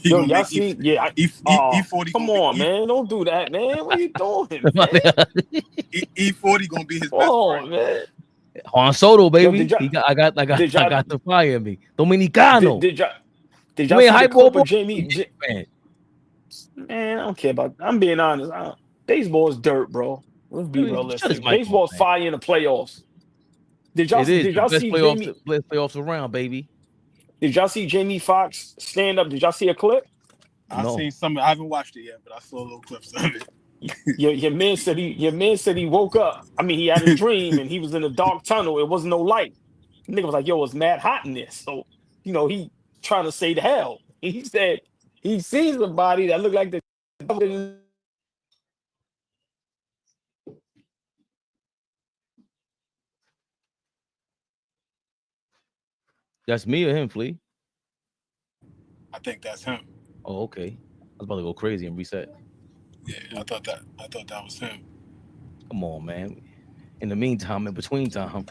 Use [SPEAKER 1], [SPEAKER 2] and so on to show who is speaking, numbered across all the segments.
[SPEAKER 1] Yo, y'all see? Yeah.
[SPEAKER 2] E40.
[SPEAKER 1] Come on, man. Don't do that, man. What are you doing, man?
[SPEAKER 2] E40 gonna be his best friend,
[SPEAKER 1] man.
[SPEAKER 3] Juan Soto, baby. I got the fire in me. Dominicano.
[SPEAKER 1] Did y'all see the clip of Jamie? Man, I don't care about. I'm being honest. Baseball is dirt, bro. Let's be realistic. Baseball is fire in the playoffs. Did y'all see Jamie?
[SPEAKER 3] Playoffs around, baby.
[SPEAKER 1] Did y'all see Jamie Foxx stand up? Did y'all see a clip?
[SPEAKER 2] I've seen some. I haven't watched it yet, but I saw little clips of it.
[SPEAKER 1] Your man said he woke up. I mean, he had a dream and he was in a dark tunnel. It wasn't no light. Nigga was like, "Yo, it's mad hot in this." So, he trying to say the hell. He said he sees a body that looked like the.
[SPEAKER 3] That's me or him, Flea?
[SPEAKER 2] I think that's him.
[SPEAKER 3] Oh, okay. I was about to go crazy and reset.
[SPEAKER 2] Yeah, I thought that was him.
[SPEAKER 3] Come on, man. In the meantime, in between time.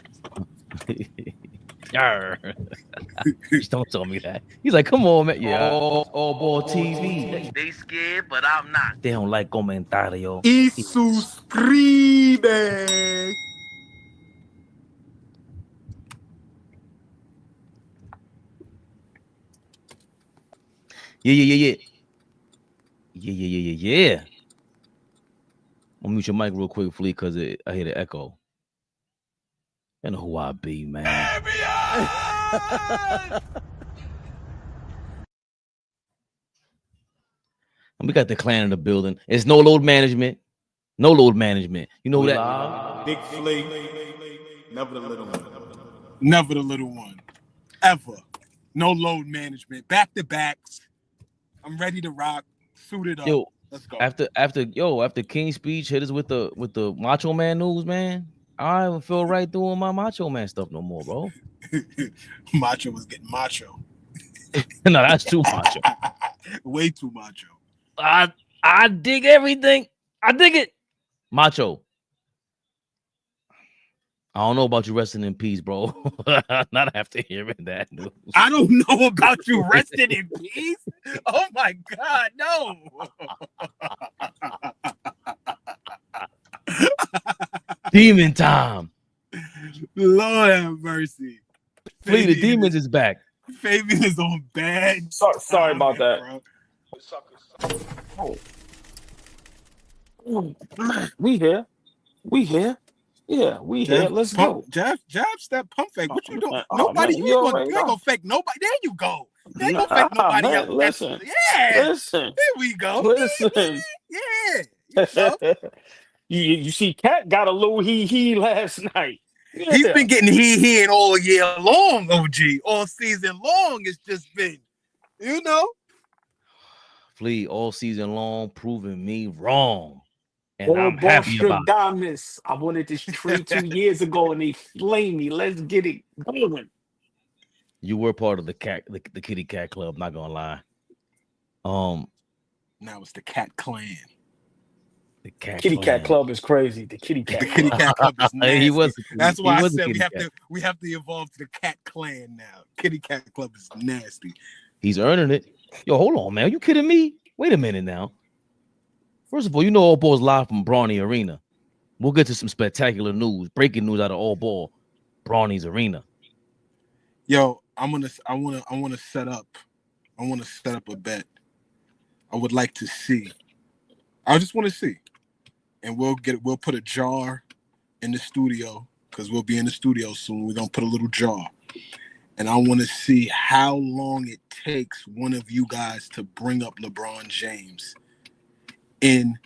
[SPEAKER 3] Just don't tell me that. He's like, come on, man. Yeah. AllBall TV. They scared, but I'm not. They don't like comentario.
[SPEAKER 2] Y suscribe.
[SPEAKER 3] Yeah. I'm gonna mute your mic real quick, Flea, because I hear the echo. You know who I be, man. And we got the clan in the building. It's no load management. No load management. You know that?
[SPEAKER 2] Big Flea. Never the little one. Never the little one. Ever. No load management. Back to backs. I'm ready to rock. Suited up.
[SPEAKER 3] Yo,
[SPEAKER 2] let's go.
[SPEAKER 3] After King's speech hit us with the Macho Man news, man. I don't feel right doing my Macho Man stuff no more, bro.
[SPEAKER 2] Macho was getting macho.
[SPEAKER 3] No, that's too macho.
[SPEAKER 2] Way too macho.
[SPEAKER 3] I dig everything. I dig it. Macho. I don't know about you resting in peace, bro. Not after hearing that news.
[SPEAKER 2] I don't know about you resting in peace. Oh my God, no.
[SPEAKER 3] Demon time.
[SPEAKER 2] Lord have mercy.
[SPEAKER 3] Flea, the demons is back.
[SPEAKER 2] Fabian is on bad.
[SPEAKER 1] Sorry about that. Oh. We here. Yeah, we here. Let's go.
[SPEAKER 2] Jab step pump fake. What you doing? Nobody. You ain't gonna fake nobody. There you go. They ain't gonna fake nobody else.
[SPEAKER 1] Listen.
[SPEAKER 2] There we go.
[SPEAKER 1] Listen.
[SPEAKER 2] Yeah.
[SPEAKER 1] You see, Cat got a little he last night. Yeah.
[SPEAKER 2] He's been getting he all year long, OG. All season long. It's just been,
[SPEAKER 3] Flea all season long proving me wrong. And I'm happy about
[SPEAKER 1] it. I wanted this tree 2 years ago and they flamed me. Let's get it going.
[SPEAKER 3] You were part of the kitty cat club, not gonna lie.
[SPEAKER 2] Now it's the cat clan.
[SPEAKER 3] The
[SPEAKER 1] kitty cat club is crazy. The kitty cat
[SPEAKER 2] club is nasty. That's why I said we have to evolve to the cat clan now. Kitty cat club is nasty.
[SPEAKER 3] He's earning it. Yo, hold on, man. Are you kidding me? Wait a minute now. First of all, AllBall's live from Brawny Arena. We'll get to some spectacular news, breaking news out of AllBall, Brawny's Arena.
[SPEAKER 2] Yo, I want to set up a bet. I would like to see. I just want to see. And we'll put a jar in the studio because we'll be in the studio soon. We're gonna put a little jar. And I want to see how long it takes one of you guys to bring up LeBron James in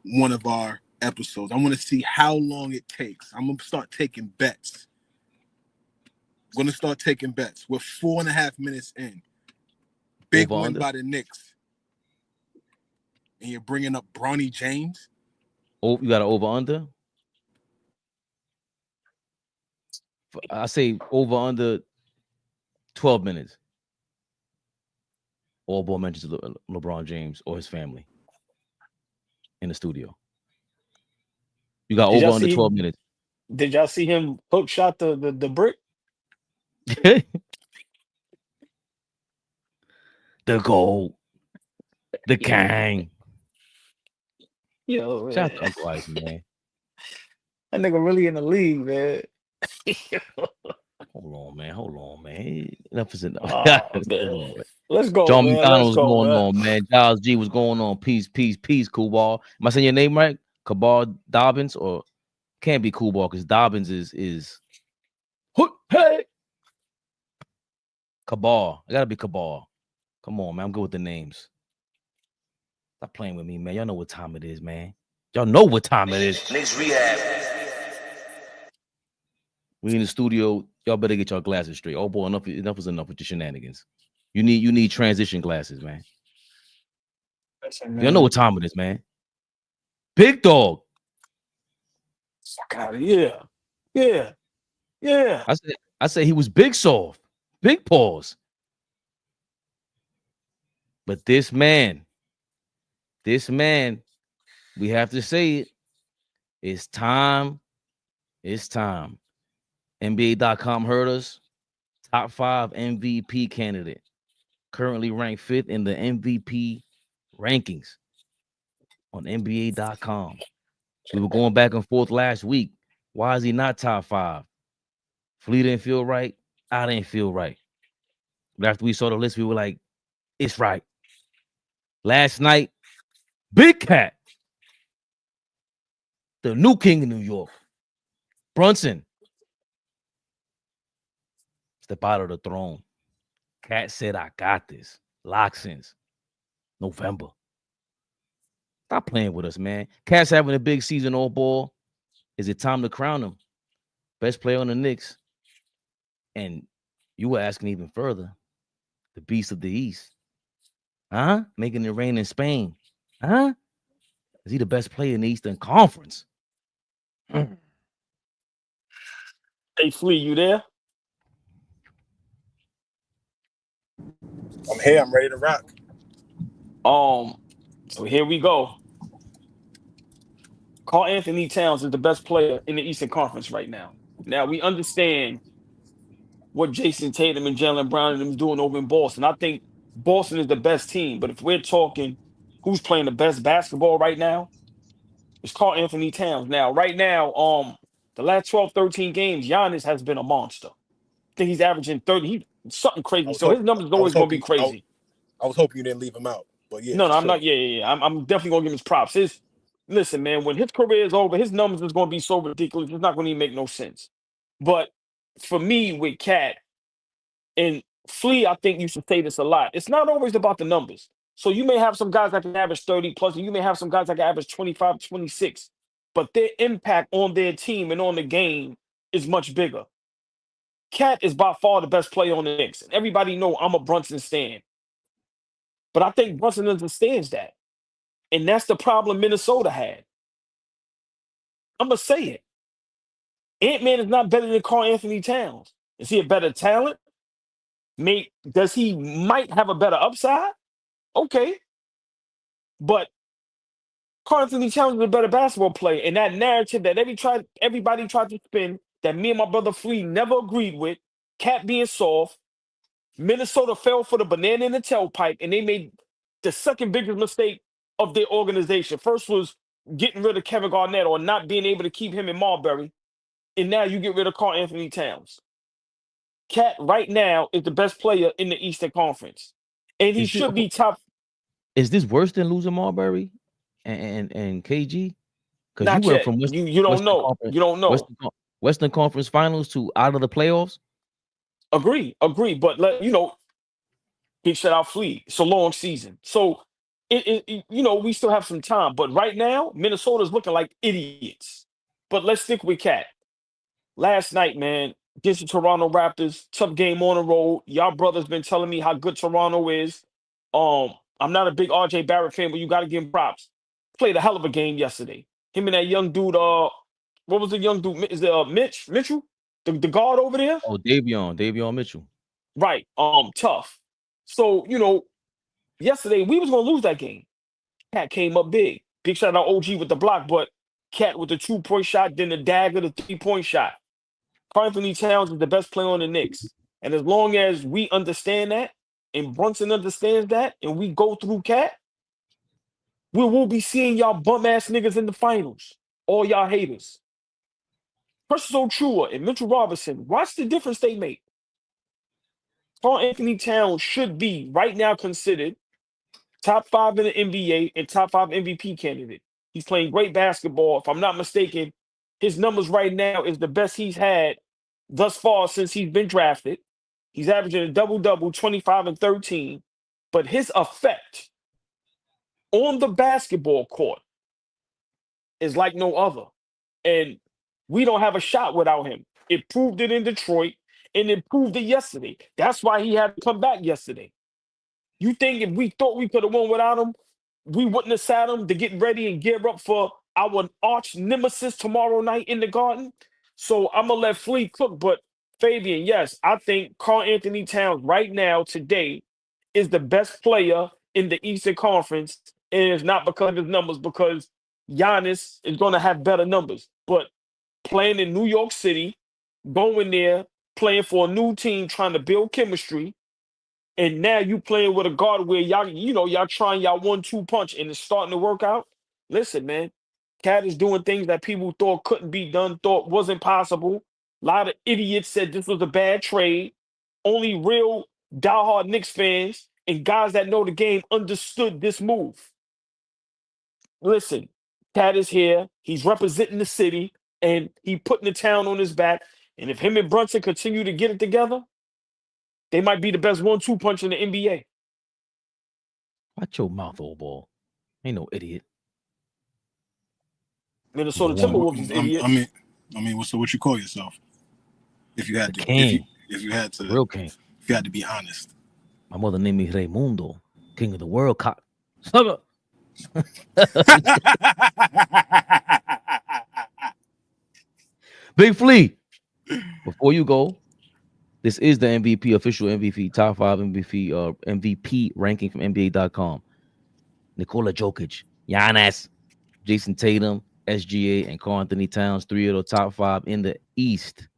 [SPEAKER 2] one of our episodes. I want to see how long it takes. I'm going to start taking bets. We're going to start taking bets. We're 4.5 minutes in. Big win by the Knicks. And you're bringing up Bronny James?
[SPEAKER 3] Oh, you got an over-under? I say over-under 12 minutes. AllBall mentions LeBron James or his family in the studio. You got over under 12 minutes.
[SPEAKER 1] Did y'all see him hook shot the brick?
[SPEAKER 3] The goal. The Kang.
[SPEAKER 1] Yo,
[SPEAKER 3] Shout out
[SPEAKER 1] man.
[SPEAKER 3] to Uncle Ice, man.
[SPEAKER 1] That nigga really in the league, man.
[SPEAKER 3] Hold on, man. Enough is enough.
[SPEAKER 1] Oh,
[SPEAKER 3] Hold on,
[SPEAKER 1] man.
[SPEAKER 3] man.
[SPEAKER 1] Let's go,
[SPEAKER 3] John
[SPEAKER 1] man.
[SPEAKER 3] McDonald,
[SPEAKER 1] Let's
[SPEAKER 3] what's
[SPEAKER 1] go,
[SPEAKER 3] going
[SPEAKER 1] man.
[SPEAKER 3] on, man? Giles G, what's going on? Peace, cool ball. Am I saying your name right? Kabar Dobbins, or can't be cool ball because Dobbins is hey Kabar. I gotta be Kabar. Come on, man. I'm good with the names. Stop playing with me, man. Y'all know what time it is, man. Y'all know what time it is.
[SPEAKER 4] Knicks Rehab.
[SPEAKER 3] We in the studio. Y'all better get your glasses straight. Oh boy, enough is enough with your shenanigans. You need transition glasses, man. Y'all know what time it is, man. Big dog.
[SPEAKER 1] Fuck out of here. Yeah.
[SPEAKER 3] I said he was big soft, big paws. But this man, we have to say it. It's time. It's time. NBA.com heard us. Top 5 MVP candidate. Currently ranked 5th in the MVP rankings on NBA.com. We were going back and forth last week. Why is he not top 5? Flea didn't feel right. I didn't feel right. But after we saw the list, we were like, it's right. Last night, Big Cat, the new king of New York, Brunson, step out of the throne. Cat said, I got this. Lock since November. Stop playing with us, man. Cat's having a big season, all ball. Is it time to crown him best player on the Knicks? And you were asking even further, the beast of the East. Huh? Making it rain in Spain. Huh? Is he the best player in the Eastern Conference?
[SPEAKER 1] Hey, Flea, you there?
[SPEAKER 2] I'm here. I'm ready to rock.
[SPEAKER 1] So here we go. Karl Anthony Towns is the best player in the Eastern Conference right now. Now we understand what Jason Tatum and Jaylen Brown and them doing over in Boston. I think Boston is the best team, but if we're talking who's playing the best basketball right now, it's Karl Anthony Towns. Now, right now, the last 12, 13 games, Giannis has been a monster. I think he's averaging 30, something crazy. So his numbers are always going to be crazy.
[SPEAKER 2] I was hoping you didn't leave him out, but yeah.
[SPEAKER 1] No, I'm
[SPEAKER 2] sure.
[SPEAKER 1] not. Yeah. I'm definitely going to give him his props. Listen, man, when his career is over, his numbers is going to be so ridiculous. It's not going to even make no sense. But for me, with Cat and Flea, I think you should say this a lot. It's not always about the numbers. So you may have some guys that can average 30 plus, and you may have some guys that can average 25, 26, but their impact on their team and on the game is much bigger. Cat is by far the best player on the Knicks. And everybody know I'm a Brunson stan. But I think Brunson understands that. And that's the problem Minnesota had. I'm going to say it. Ant-Man is not better than Karl Anthony Towns. Is he a better talent? Does he might have a better upside? Okay. But Karl Anthony Towns is a better basketball player. And that narrative that everybody tried to spin that me and my brother Flea never agreed with, Cat being soft, Minnesota fell for the banana in the tailpipe, and they made the second biggest mistake of their organization. First was getting rid of Kevin Garnett or not being able to keep him in Marbury. And now you get rid of Karl Anthony Towns. Cat right now is the best player in the Eastern Conference. And he should be top.
[SPEAKER 3] Is this worse than losing Marbury and KG? Because you
[SPEAKER 1] Not
[SPEAKER 3] went
[SPEAKER 1] yet.
[SPEAKER 3] from
[SPEAKER 1] You don't know. You don't know.
[SPEAKER 3] Western Conference Finals to out of the playoffs.
[SPEAKER 1] Agree. But big shout out Flea. It's a long season. So we still have some time. But right now, Minnesota's looking like idiots. But let's stick with Cat. Last night, man, against the Toronto Raptors, tough game on the road. Y'all brothers been telling me how good Toronto is. I'm not a big RJ Barrett fan, but you got to give him props. Played a hell of a game yesterday. Him and that young dude, what was the young dude? Is it Mitchell? The guard over there?
[SPEAKER 3] Oh, Davion Mitchell.
[SPEAKER 1] Right. Tough. So, yesterday we was gonna lose that game. Cat came up big. Big shout out OG with the block, but Cat with the 2-point shot, then the dagger, the 3-point shot. Karl Anthony Towns is the best player on the Knicks. And as long as we understand that, and Brunson understands that, and we go through Cat, we will be seeing y'all bum ass niggas in the finals. All y'all haters. Precious Ochoa and Mitchell Robinson, watch the difference they make. Karl Anthony Towns should be right now considered top 5 in the NBA and top 5 MVP candidate. He's playing great basketball. If I'm not mistaken, his numbers right now is the best he's had thus far since he's been drafted. He's averaging a double-double, 25 and 13. But his effect on the basketball court is like no other. And we don't have a shot without him. It proved it in Detroit, and it proved it yesterday. That's why he had to come back yesterday. You think if we thought we could have won without him, we wouldn't have sat him to get ready and gear up for our arch nemesis tomorrow night in the Garden? So I'm going to let Fleet cook. But Fabian, yes, I think Karl Anthony Towns right now, today, is the best player in the Eastern Conference. And it's not because of his numbers, because Giannis is going to have better numbers. But playing in New York City, going there, playing for a new team, trying to build chemistry, and now you playing with a guard where y'all trying y'all 1-2 punch and it's starting to work out. Listen, man, Cat is doing things that people thought couldn't be done, thought wasn't possible. A lot of idiots said this was a bad trade. Only real diehard Knicks fans and guys that know the game understood this move. Listen, Cat is here. He's representing the city, and he putting the town on his back. And if him and Brunson continue to get it together, they might be the best 1-2 punch in the NBA.
[SPEAKER 3] Watch your mouth, old ball. Ain't no idiot.
[SPEAKER 1] Minnesota
[SPEAKER 3] Go on.
[SPEAKER 1] Timberwolves is idiots.
[SPEAKER 2] I mean, so what you call yourself? If you had to,
[SPEAKER 3] King.
[SPEAKER 2] if you had to,
[SPEAKER 3] Real king.
[SPEAKER 2] if you had to be honest.
[SPEAKER 3] My mother named me Raimundo, king of the world. Sucker. Big Flea. Before you go, this is the MVP, official MVP, top 5 MVP ranking from NBA.com. Nikola Jokic, Giannis, Jason Tatum, SGA, and Karl Anthony Towns, 3 of the top 5 in the East.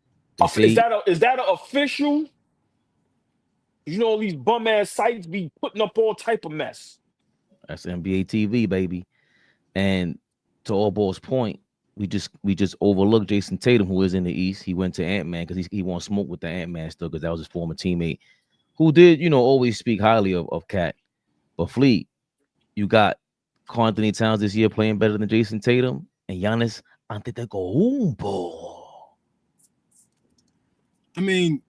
[SPEAKER 1] Is that an official? You know, these bum ass sites be putting up all type of mess.
[SPEAKER 3] That's NBA TV, baby. And to AllBall's point, we just overlooked Jason Tatum, who is in the East. He went to Ant-Man because he won't smoke with the Ant-Man still, because that was his former teammate, who did, always speak highly of Cat. But Fleet, you got Karl Anthony Towns this year playing better than Jason Tatum, and Giannis Antetokounmpo.
[SPEAKER 2] I mean,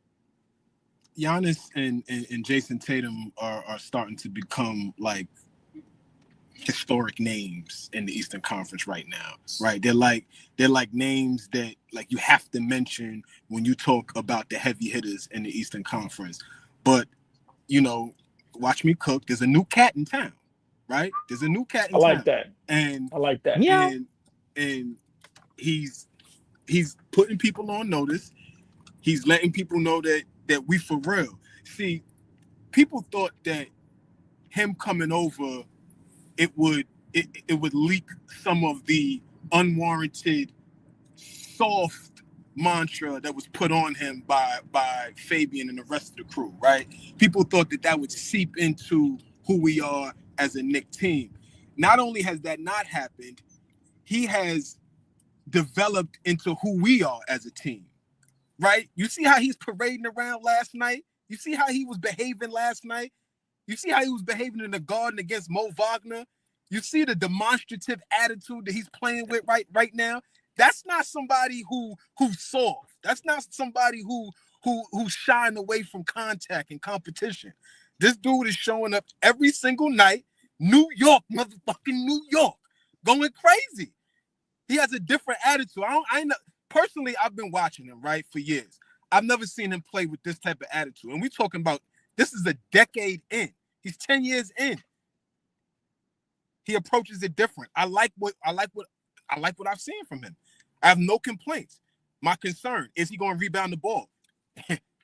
[SPEAKER 2] Giannis and Jason Tatum are starting to become like historic names in the Eastern Conference right now, right? They're like names that like you have to mention when you talk about the heavy hitters in the Eastern Conference. But watch me cook. There's a new cat in town, right? There's a new cat in town.
[SPEAKER 1] I like that.
[SPEAKER 2] And
[SPEAKER 1] I like that.
[SPEAKER 3] Yeah.
[SPEAKER 2] And he's putting people on notice. He's letting people know that we for real. See, people thought that him coming over, it would leak some of the unwarranted soft mantra that was put on him by Fabian and the rest of the crew, right? People thought that would seep into who we are as a Knicks team. Not only has that not happened, he has developed into who we are as a team, right? You see how he's parading around last night? You see how he was behaving last night? You see how he was behaving in the Garden against Mo Wagner? You see the demonstrative attitude that he's playing with right now? That's not somebody who's soft. That's not somebody who's shying away from contact and competition. This dude is showing up every single night, New York, motherfucking New York, going crazy. He has a different attitude. Personally, I've been watching him, right, for years. I've never seen him play with this type of attitude. And we're talking about, this is a decade in. He's 10 years in. He approaches it different. I like what I've seen from him. I have no complaints. My concern is he going to rebound the ball.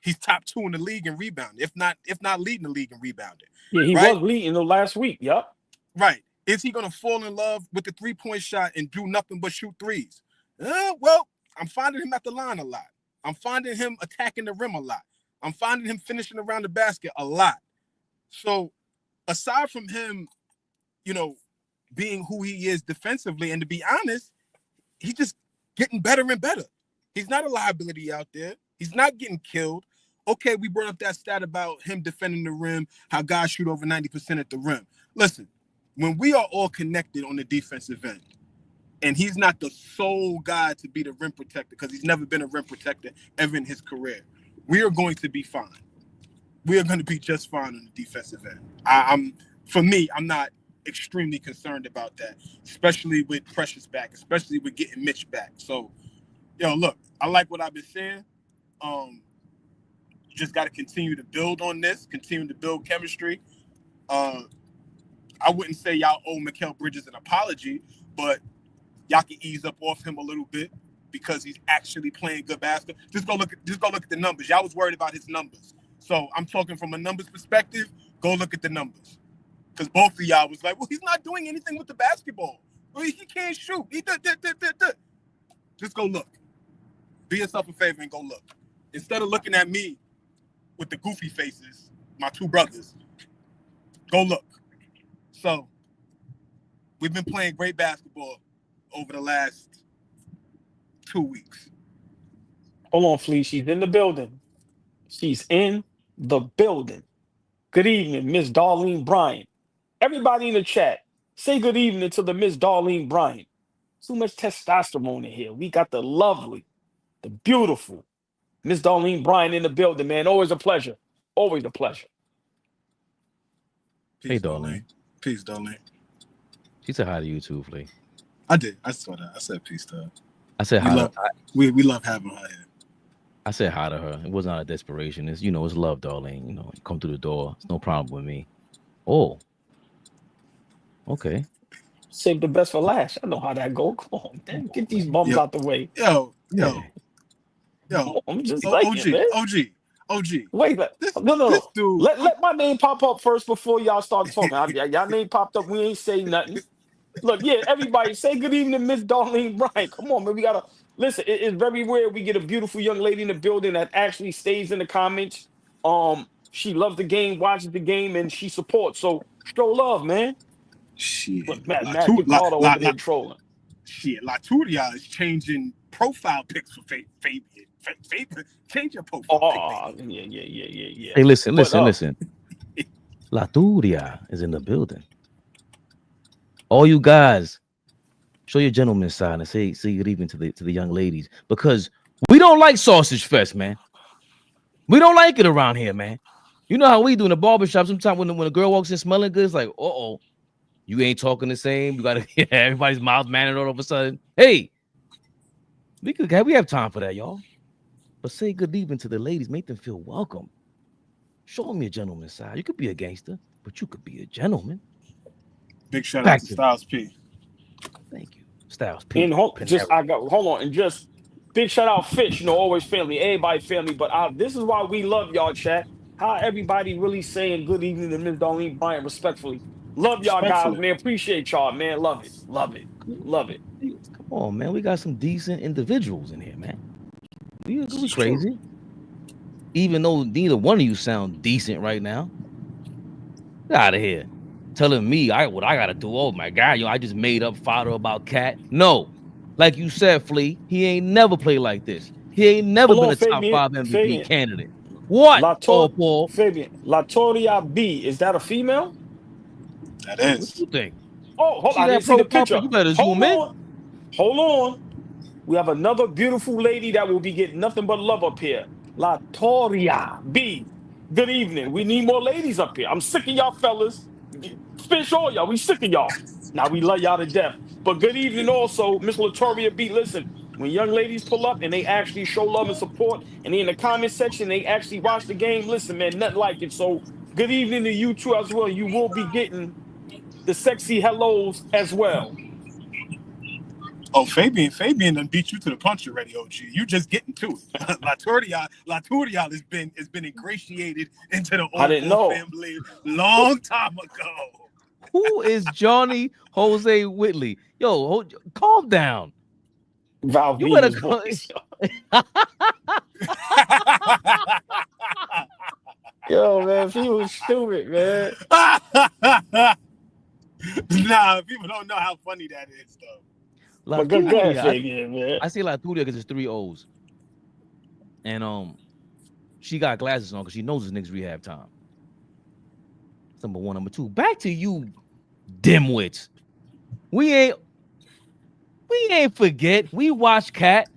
[SPEAKER 2] He's top 2 in the league in rebounding, if not leading the league in rebounding.
[SPEAKER 1] Yeah, he was leading the last week. Yup.
[SPEAKER 2] Right. Is he going to fall in love with the 3-point shot and do nothing but shoot threes? Well, I'm finding him at the line a lot. I'm finding him attacking the rim a lot. I'm finding him finishing around the basket a lot. So aside from him, being who he is defensively. And to be honest, he's just getting better and better. He's not a liability out there. He's not getting killed. Okay, we brought up that stat about him defending the rim, how guys shoot over 90% at the rim. Listen, when we are all connected on the defensive end, and he's not the sole guy to be the rim protector, because he's never been a rim protector ever in his career, we are going to be fine. We are going to be just fine on the defensive end. For me, I'm not extremely concerned about that, especially with Precious back, especially with getting Mitch back. So, look, I like what I've been saying. You just got to continue to build on this, continue to build chemistry. I wouldn't say y'all owe Mikal Bridges an apology, but y'all can ease up off him a little bit because he's actually playing good basketball. Just go look at the numbers. Y'all was worried about his numbers. So I'm talking from a numbers perspective. Go look at the numbers. Because both of y'all was like, well, he's not doing anything with the basketball. Well, he can't shoot. Just go look. Do yourself a favor and go look. Instead of looking at me with the goofy faces, my two brothers, go look. So we've been playing great basketball over the last 2 weeks.
[SPEAKER 1] Hold on, Flea. She's in the building. She's in the building. Good evening, Miss Darlene Bryant. Everybody in the chat, say good evening to the Miss Darlene Bryant. Too much testosterone in here. We got the lovely, the beautiful Miss Darlene Bryant in the building, man. Always a pleasure. Always a pleasure.
[SPEAKER 2] Peace,
[SPEAKER 3] Hey, Darlene.
[SPEAKER 2] Peace, Darlene.
[SPEAKER 3] She said hi to you too, Flea.
[SPEAKER 2] I did. I saw that. I said peace to her.
[SPEAKER 3] I said hi.
[SPEAKER 2] We love having her here.
[SPEAKER 3] I said hi to her. It wasn't out of desperation. It's it's love, Darlene. Come through the door. It's no problem with me. Oh. Okay.
[SPEAKER 1] Save the best for last. I know how that go. Come on, man. Get these bums out the way.
[SPEAKER 2] Yo.
[SPEAKER 1] I'm just like
[SPEAKER 2] OG.
[SPEAKER 1] Wait, no.
[SPEAKER 2] This dude.
[SPEAKER 1] Let my name pop up first before y'all start talking. Y'all name popped up. We ain't say nothing. Look, everybody say good evening, Miss Darlene Bryant. Come on, man. We gotta listen. It's very rare we get a beautiful young lady in the building that actually stays in the comments. She loves the game, watches the game, and she supports. So show love, man.
[SPEAKER 2] Shit.
[SPEAKER 1] Look, Matt Ricardo over there trolling.
[SPEAKER 2] Shit, Laturia is changing profile pics for Fabian. Change your profile pic.
[SPEAKER 1] Yeah.
[SPEAKER 3] Hey, listen. Laturia is in the building. All you guys, show your gentleman side and say good evening to the young ladies, because we don't like sausage fest, man. We don't like it around here, man. You know how we do in the barbershop. Sometimes when a girl walks in smelling good, it's like, you ain't talking the same. You gotta everybody's mouth mannered all of a sudden. Hey, we have time for that, y'all. But say good evening to the ladies, make them feel welcome. Show them your gentleman side. You could be a gangster, but you could be a gentleman.
[SPEAKER 2] Big shout out to Styles P.
[SPEAKER 3] Thank you, Styles P.
[SPEAKER 1] And hold on, and just big shout out Fitch. Always family, everybody family. But this is why we love y'all, chat. How everybody really saying good evening to Miss Darlene Bryant respectfully. Love y'all guys, man. Appreciate y'all, man. Love it.
[SPEAKER 3] Come on, man. We got some decent individuals in here, man. We crazy. Even though neither one of you sound decent right now. Get out of here. Telling me what I gotta do. Oh my God, I just made up fodder about Cat. No. Like you said, Flea, he ain't never played like this. He ain't never been a top 5 MVP candidate. What? Paul?
[SPEAKER 1] Fabian, Latoria B. Is that a female?
[SPEAKER 2] That is.
[SPEAKER 3] What you think?
[SPEAKER 1] Oh, hold on. I didn't see the picture.
[SPEAKER 3] You better zoom in.
[SPEAKER 1] Hold on. We have another beautiful lady that will be getting nothing but love up here. Latoria B. Good evening. We need more ladies up here. I'm sick of y'all fellas. Fish all y'all. We sick of y'all. Now we love y'all to death. But good evening also, Miss Latoria B. Listen, when young ladies pull up and they actually show love and support, and they in the comment section, they actually watch the game. Listen, man, nothing like it. So good evening to you too as well. You will be getting the sexy hellos as well.
[SPEAKER 2] Oh, Fabian done beat you to the punch already, OG. You just getting to it. Laturia has been ingratiated into the AllBall family long time ago.
[SPEAKER 3] Who is Johnny Jose Whitley? Yo, calm down.
[SPEAKER 1] Val
[SPEAKER 3] you better
[SPEAKER 1] Yo, man, he was stupid, man.
[SPEAKER 2] Nah, people don't know how funny that is, though.
[SPEAKER 1] But go ahead,
[SPEAKER 3] Latulia,
[SPEAKER 1] Fabian, man.
[SPEAKER 3] I say Latulia because it's 3 O's. And she got glasses on because she knows it's Knicks rehab time. That's number one. Number two, back to you, dimwits. We ain't forget. We watched Cat.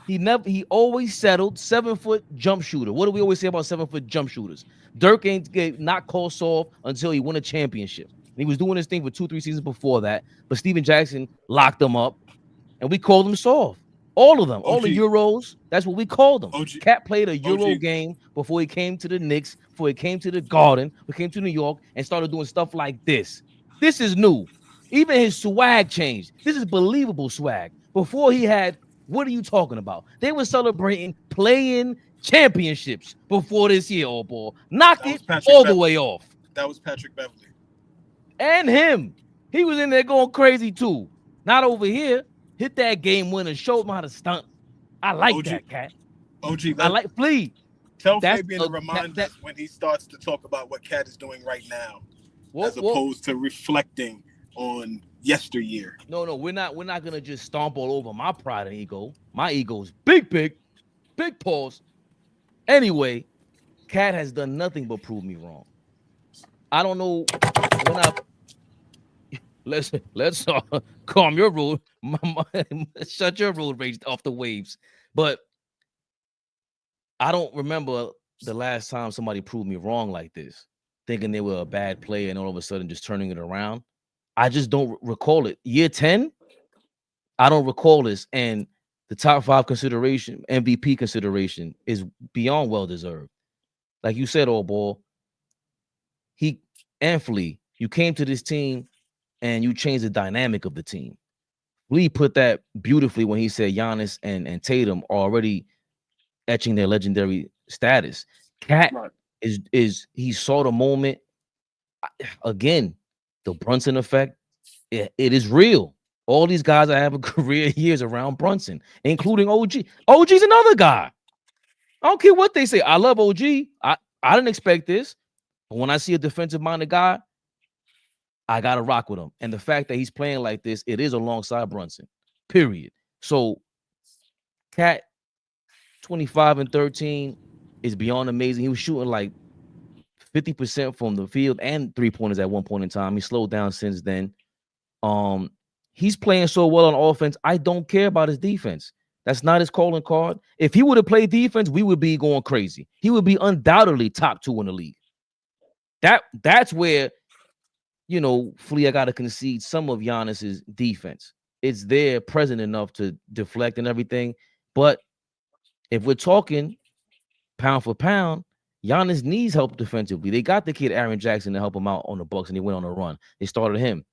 [SPEAKER 3] He always settled 7-foot jump shooter. What do we always say about 7-foot jump shooters? Dirk ain't not called soft until he won a championship. And he was doing this thing for 2-3 seasons before that, but Steven Jackson locked him up, and we called him soft. All of them, all the Euros. That's what we called them. Cat played a Euro game before he came to the Knicks, before he came to the Garden, before he came to New York, and started doing stuff like this. This is new. Even his swag changed. This is believable swag. Before he had, what are you talking about? They were celebrating playing championships before this year, AllBall. Knock it all the way off.
[SPEAKER 2] That was Patrick Beverly.
[SPEAKER 3] And him. He was in there going crazy too. Not over here. Hit that game winner. Showed him how to stunt. I like that, Cat.
[SPEAKER 2] OG,
[SPEAKER 3] I like Flea.
[SPEAKER 2] Tell Fabian to remind us when he starts to talk about what Cat is doing right now, as opposed to reflecting on yesteryear.
[SPEAKER 3] No, we're not gonna just stomp all over my pride and ego. My ego's big pause. Anyway, Cat has done nothing but prove me wrong. I don't know when I let's calm your road, shut your road rage off the waves. But I don't remember the last time somebody proved me wrong like this, thinking they were a bad player and all of a sudden just turning it around. I just don't recall it. Year 10, I don't recall this. And the top 5 consideration, MVP consideration, is beyond well-deserved. Like you said, AllBall, he and Flea, you came to this team and you changed the dynamic of the team. Flea put that beautifully when he said Giannis and Tatum are already etching their legendary status. Cat is he saw the moment. Again, the Brunson effect, it is real. All these guys are having career years around Brunson, including OG. OG's another guy. I don't care what they say. I love OG. I didn't expect this. But when I see a defensive-minded guy, I got to rock with him. And the fact that he's playing like this, it is alongside Brunson, period. So, Cat, 25 and 13 is beyond amazing. He was shooting like 50% from the field and 3-pointers at one point in time. He slowed down since then. He's playing so well on offense. I don't care about his defense. That's not his calling card. If he would have played defense, we would be going crazy. He would be undoubtedly top 2 in the league. That's where, you know, Flea, I got to concede some of Giannis's defense. It's there, present enough to deflect and everything. But if we're talking pound for pound, Giannis needs help defensively. They got the kid Aaron Jackson to help him out on the Bucks, and he went on a run. They started him.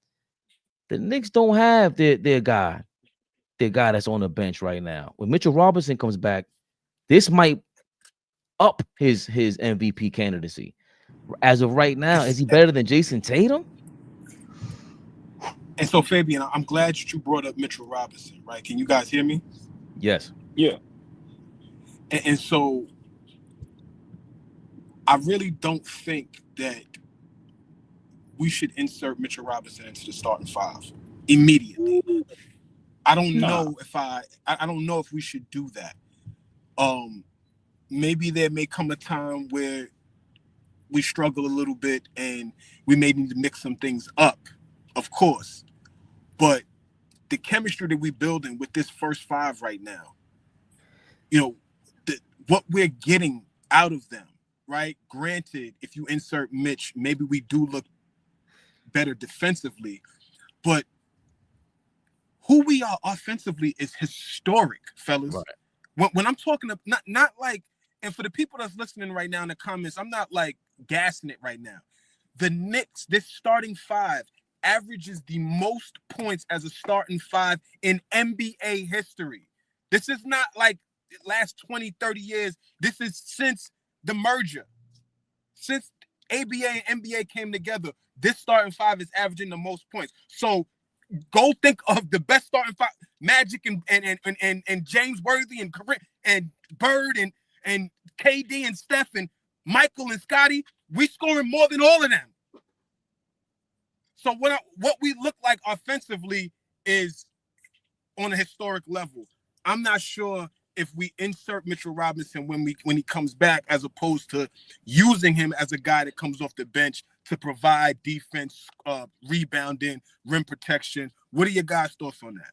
[SPEAKER 3] The Knicks don't have their guy that's on the bench right now. When Mitchell Robinson comes back, this might up his MVP candidacy. As of right now, is he better than Jason Tatum?
[SPEAKER 2] And so, Fabian, I'm glad that you brought up Mitchell Robinson, right? Can you guys hear me?
[SPEAKER 3] Yes.
[SPEAKER 1] Yeah.
[SPEAKER 2] And so, I really don't think that we should insert Mitchell Robinson into the starting 5 immediately. I don't know if I don't know if we should do that. Maybe there may come a time where we struggle a little bit and we may need to mix some things up, of course. But the chemistry that we're building with this first 5 right now, you know, what we're getting out of them, right? Granted, if you insert Mitch, maybe we do look better defensively, but who we are offensively is historic, fellas. Right. When I'm talking of not like, and for the people that's listening right now in the comments, I'm not like gassing it right now. The Knicks, this starting 5 averages the most points as a starting 5 in NBA history. This is not like the last 20, 30 years. This is since the merger. Since ABA and NBA came together, this starting 5 is averaging the most points. So go think of the best starting 5: Magic and James Worthy and Kareem and Bird and KD and Steph and Michael and Scotty. We scoring more than all of them. So what we look like offensively is on a historic level. I'm not sure if we insert Mitchell Robinson when he comes back, as opposed to using him as a guy that comes off the bench to provide defense, rebounding, rim protection. What are your guys' thoughts on that?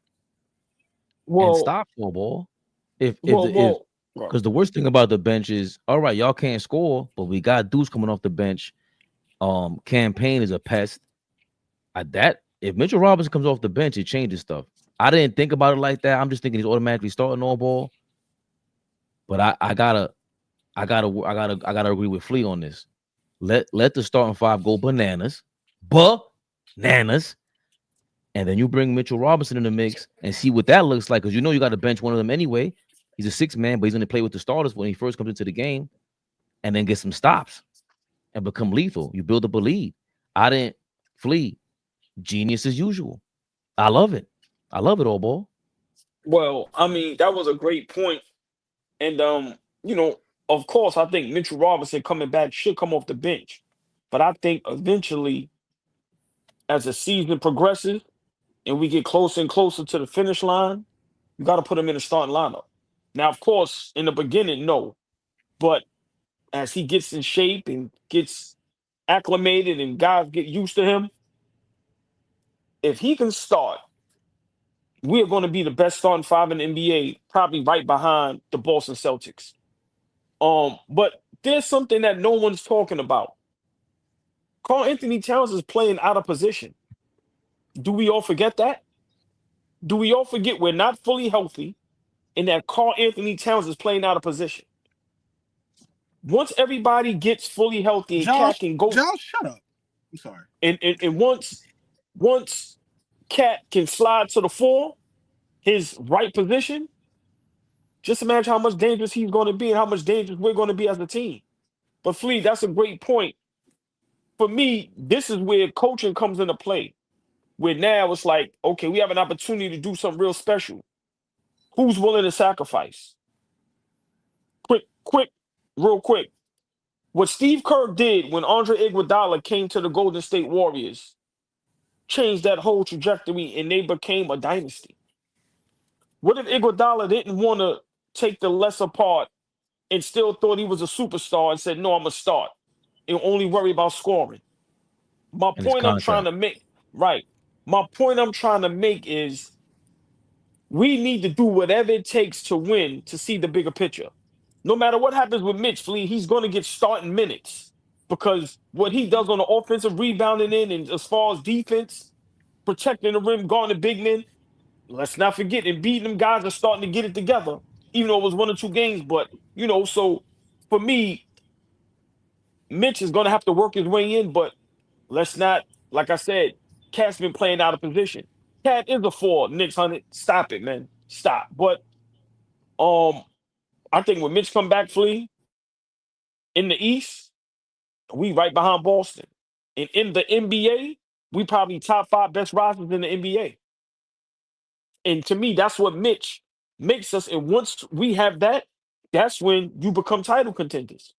[SPEAKER 3] And
[SPEAKER 1] Well,
[SPEAKER 3] stop for ball. If
[SPEAKER 1] well,
[SPEAKER 3] because the worst thing about the bench is, all right, y'all can't score, but we got dudes coming off the bench. Campaign is a pest. If Mitchell Robinson comes off the bench, it changes stuff. I didn't think about it like that. I'm just thinking he's automatically starting all ball. But I gotta agree with Flea on this. Let the starting five go bananas, and then you bring Mitchell Robinson in the mix and see what that looks like. Because you know you got to bench one of them anyway. He's a 6-man, but he's going to play with the starters when he first comes into the game, and then get some stops and become lethal. You build up a lead. I didn't Flea. Genius as usual. I love it. I love it, all ball.
[SPEAKER 1] well, I mean, that was a great point. And you know, of course, I think Mitchell Robinson coming back should come off the bench. But I think eventually, as the season progresses and we get closer and closer to the finish line, you got to put him in the starting lineup. Now, of course, in the beginning, no. But as he gets in shape and gets acclimated and guys get used to him, if he can start, we're going to be the best starting five in the NBA, probably right behind the Boston Celtics. But there's something that no one's talking about. Karl Anthony Towns is playing out of position. Do we all forget that? Do we all forget we're not fully healthy and that Karl Anthony Towns is playing out of position? Once everybody gets fully healthy and Cat can go.
[SPEAKER 2] Josh, shut up. I'm sorry.
[SPEAKER 1] And once Cat can slide to the 4, his right position, just imagine how much dangerous he's going to be and how much dangerous we're going to be as a team. But Flea, that's a great point. For me, this is where coaching comes into play. Where now it's like, okay, we have an opportunity to do something real special. Who's willing to sacrifice? Real quick. What Steve Kerr did when Andre Iguodala came to the Golden State Warriors changed that whole trajectory, and they became a dynasty. What if Iguodala didn't want to take the lesser part and still thought he was a superstar and said, no, I'm going to start and only worry about scoring? My point I'm trying to make is we need to do whatever it takes to win to see the bigger picture. No matter what happens with Mitch Flea, he's going to get starting minutes because what he does on the offensive rebounding and as far as defense, protecting the rim, guarding the big men, let's not forget, and beating them guys are starting to get it together, even though it was 1 or 2 games. But, so for me, Mitch is going to have to work his way in, but let's not, like I said, Cat's been playing out of position. Cat is a 4, Knicks 100. Stop it, man. Stop. But I think when Mitch come back, Flea, in the East, we right behind Boston. And in the NBA, we probably top 5 best rosters in the NBA. And to me, that's what Mitch makes us. And once we have that, that's when you become title contenders.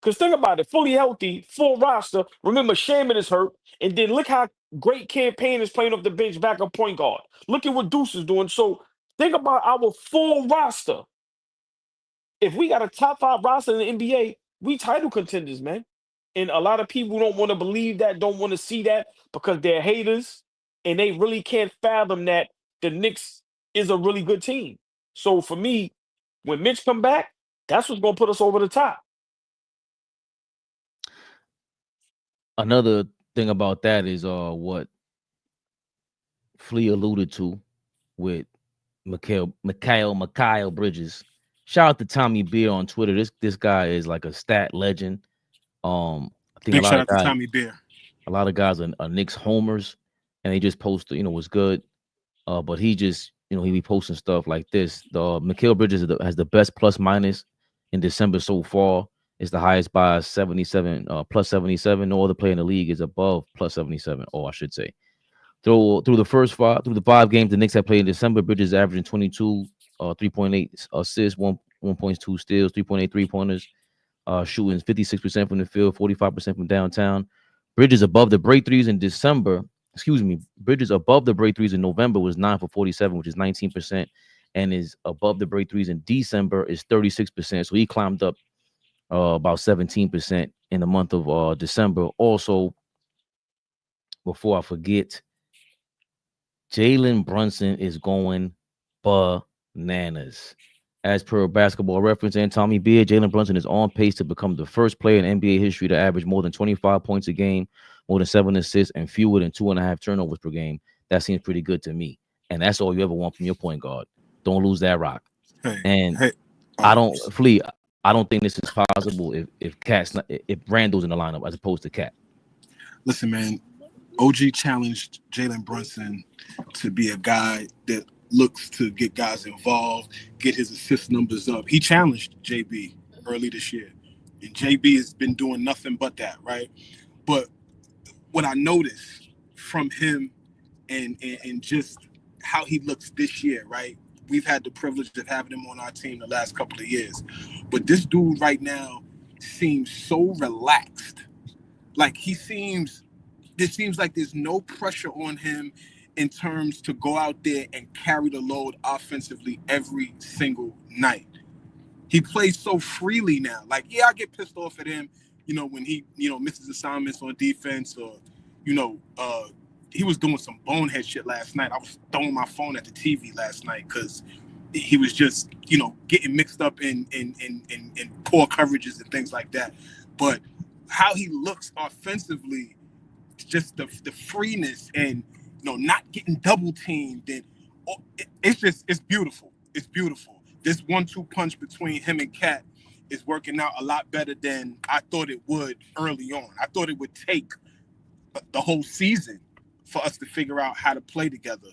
[SPEAKER 1] Because think about it, fully healthy, full roster. Remember, Shaman is hurt. And then look how great Campaign is playing off the bench back up point guard. Look at what Deuce is doing. So think about our full roster. If we got a top 5 roster in the NBA, we title contenders, man. And a lot of people don't want to believe that, don't want to see that because they're haters. And they really can't fathom that the Knicks is a really good team. So for me, when Mitch come back, that's what's going to put us over the top.
[SPEAKER 3] Another thing about that is what Flea alluded to with Mikal Bridges. Shout out to Tommy Beer on Twitter. This guy is like a stat legend. I think
[SPEAKER 2] Big shout out to Tommy Beer.
[SPEAKER 3] A lot of guys are Knicks homers, and they just post, what's good. But he just, he be posting stuff like this. The Mikal Bridges has the best plus minus in December so far. It's the highest by 77, plus 77. No other player in the league is above plus 77. Oh, I should say. Through the 5 games the Knicks have played in December, Bridges averaging 22, 3.8 assists, 1.2 steals, 3.8 3-pointers, shooting 56% from the field, 45% from downtown, Bridges above the break threes in December. Excuse me. Bridges above the break threes in November was 9 for 47, which is 19%, and is above the break threes in December is 36%. So he climbed up about 17% in the month of December. Also, before I forget, Jalen Brunson is going bananas. As per Basketball Reference and Tommy Beard, Jalen Brunson is on pace to become the first player in NBA history to average more than 25 points a game, more than 7 assists, and fewer than 2.5 turnovers per game. That seems pretty good to me. And that's all you ever want from your point guard. Don't lose that rock.
[SPEAKER 2] Hey,
[SPEAKER 3] And
[SPEAKER 2] hey,
[SPEAKER 3] I don't Flea. I don't think this is possible if Randall's in the lineup as opposed to Cat.
[SPEAKER 2] listen, man. OG challenged Jalen Brunson to be a guy that looks to get guys involved, get his assist numbers up. He challenged JB early this year, and JB has been doing nothing but that, right? But what I noticed from him and just how he looks this year, right? We've had the privilege of having him on our team the last couple of years, but this dude right now seems so relaxed. Like it seems like there's no pressure on him in terms to go out there and carry the load offensively every single night. He plays so freely now. Like, yeah, I get pissed off at him, when he, misses assignments on defense or, he was doing some bonehead shit last night. I was throwing my phone at the TV last night because he was just, getting mixed up in poor coverages and things like that. But how he looks offensively, just the freeness and not getting double teamed, and it's beautiful. It's beautiful. This 1-2 punch between him and Cat is working out a lot better than I thought it would early on. I thought it would take the whole season for us to figure out how to play together.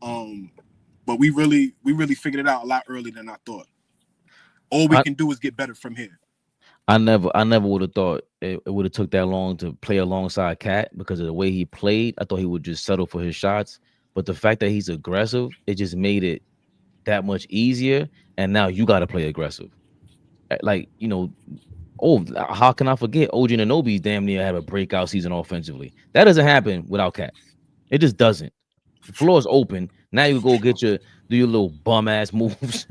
[SPEAKER 2] But we really figured it out a lot earlier than I thought. All we can do is get better from here.
[SPEAKER 3] I never would have thought it would have took that long to play alongside Cat because of the way he played. I thought he would just settle for his shots. But the fact that he's aggressive, it just made it that much easier. And now you got to play aggressive. Like, how can I forget? OG Anunoby damn near had a breakout season offensively. That doesn't happen without Cat. It just doesn't. The floor is open. Now you go do your little bum ass moves,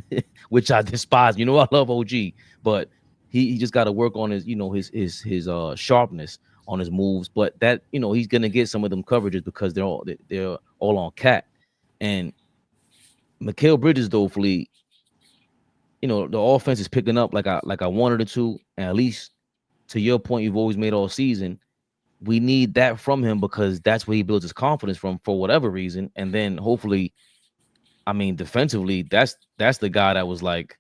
[SPEAKER 3] which I despise. I love OG, but he just got to work on his, his sharpness on his moves. But that, he's gonna get some of them coverages because they're all on Cat. And Mikal Bridges, though, Flea, the offense is picking up like I wanted it to. And at least to your point, you've always made all season. We need that from him because that's where he builds his confidence from for whatever reason. And then hopefully, defensively, that's the guy that was like,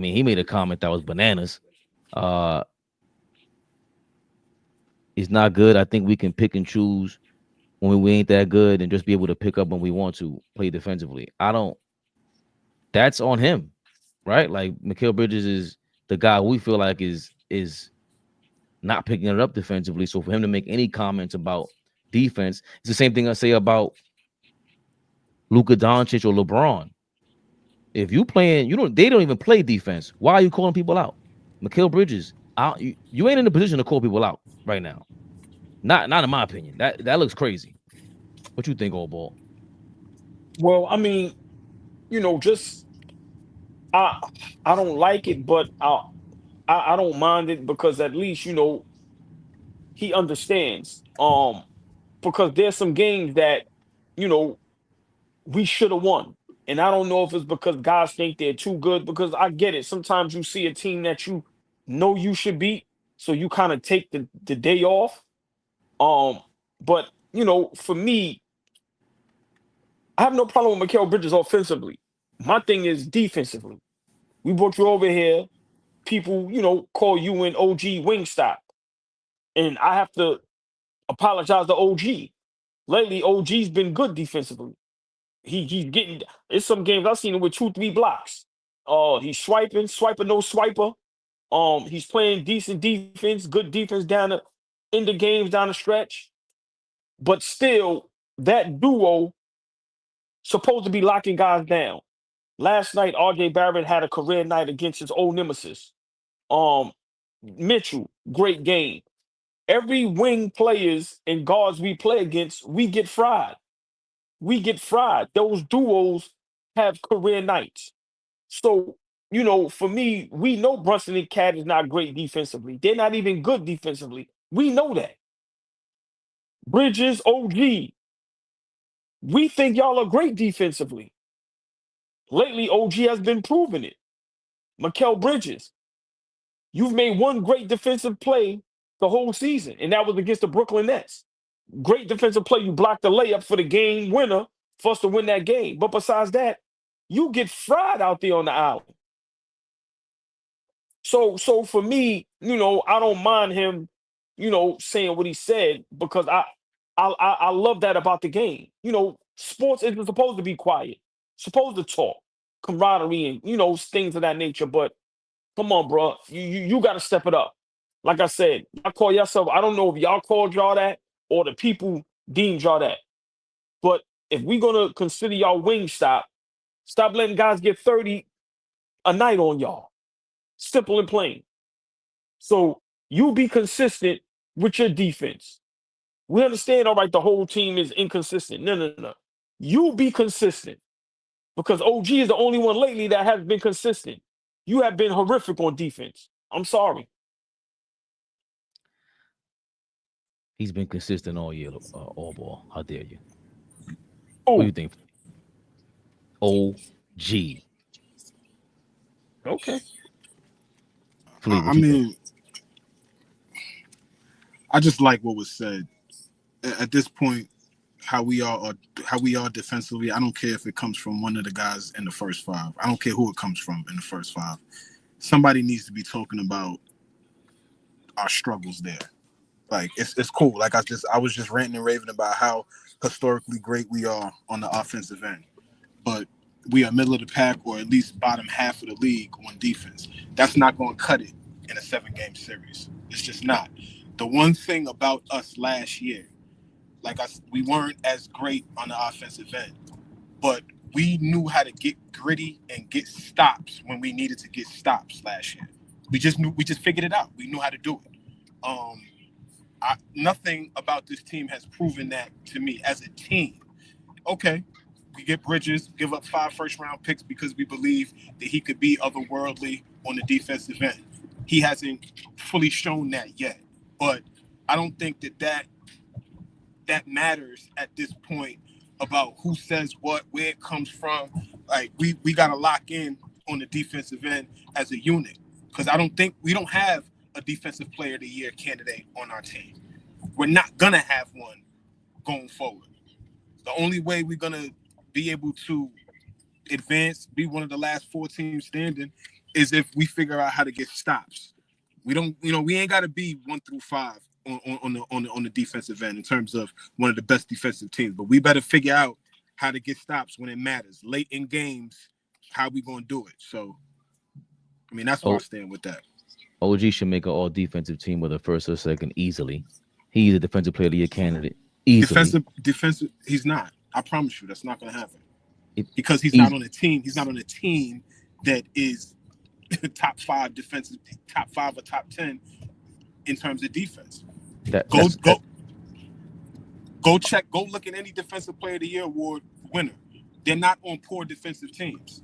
[SPEAKER 3] he made a comment that was bananas. It's not good. I think we can pick and choose when we ain't that good and just be able to pick up when we want to play defensively. That's on him, right? Like Mikal Bridges is the guy we feel like is not picking it up defensively. So for him to make any comments about defense, it's the same thing I say about Luka Doncic or LeBron. If you playing, they don't even play defense. Why are you calling people out? Mikal Bridges, you ain't in a position to call people out right now. Not in my opinion. That looks crazy. What you think, AllBall?
[SPEAKER 1] Well, just I don't like it, but I don't mind it because at least he understands. Because there's some games that we should have won. And I don't know if it's because guys think they're too good, because I get it. Sometimes you see a team that you should beat, so you kind of take the day off. But for me, I have no problem with Mikal Bridges offensively. My thing is defensively. We brought you over here. People, call you an OG Wingstop. And I have to apologize to OG. Lately, OG's been good defensively. He's getting. It's some games I've seen him with 2-3 blocks. He's swiping, no swiper. He's playing decent defense, good defense in the games down the stretch. But still, that duo supposed to be locking guys down. Last night, RJ Barrett had a career night against his old nemesis. Mitchell, great game. every wing players and guards we play against, we get fried. We get fried. Those duos have career nights. So, for me, we know Brunson and Cat is not great defensively. They're not even good defensively. We know that. Bridges, OG, we think y'all are great defensively. Lately, OG has been proving it. Mikal Bridges, you've made one great defensive play the whole season, and that was against the Brooklyn Nets. Great defensive play. You blocked the layup for the game winner for us to win that game. But besides that, you get fried out there on the island. So for me, I don't mind him, saying what he said because I love that about the game. Sports isn't supposed to be quiet, supposed to talk, camaraderie, and things of that nature. But come on, bro, you got to step it up. Like I said, y'all call yourself. I don't know if y'all called y'all that or the people deemed y'all that. But if we're gonna consider y'all wing stop letting guys get 30 a night on y'all. Simple and plain. So you be consistent with your defense. We understand, all right, the whole team is inconsistent. No. You be consistent because OG is the only one lately that has been consistent. You have been horrific on defense. I'm sorry.
[SPEAKER 3] He's been consistent all year, all ball. How dare you?
[SPEAKER 1] Oh,
[SPEAKER 3] What do you think? OG.
[SPEAKER 1] okay.
[SPEAKER 3] Flea,
[SPEAKER 2] I
[SPEAKER 3] what you think?
[SPEAKER 2] mean, I just like what was said. At this point, how we are defensively, I don't care if it comes from one of the guys in the first five. I don't care who it comes from in the first five. Somebody needs to be talking about our struggles there. Like it's cool. Like I was just ranting and raving about how historically great we are on the offensive end, but we are middle of the pack or at least bottom half of the league on defense. That's not going to cut it in a 7-game series. It's just not. The one thing about us last year, we weren't as great on the offensive end, but we knew how to get gritty and get stops when we needed to get stops last year. We just figured it out. We knew how to do it. Nothing about this team has proven that to me as a team. Okay, we get Bridges, give up 5 first-round picks because we believe that he could be otherworldly on the defensive end. He hasn't fully shown that yet, but I don't think that matters at this point about who says what, where it comes from. Like we got to lock in on the defensive end as a unit because we don't have a defensive player of the year candidate on our team. We're not gonna have one going forward. The only way we're gonna be able to advance, be one of the last 4 teams standing, is if we figure out how to get stops. We ain't got to be 1 through 5 on the defensive end in terms of one of the best defensive teams, but we better figure out how to get stops when it matters late in games. How we gonna do it? So, I mean, that's where I stand with that.
[SPEAKER 3] OG should make an all defensive team with a first or second easily. He's a defensive player of the year candidate easily.
[SPEAKER 2] Defensive. He's not. I promise you, that's not going to happen because he's not on a team. He's not on a team that is top 5 defensive, top 5 or top 10 in terms of defense. Go check. Go look at any defensive player of the year award winner. They're not on poor defensive teams.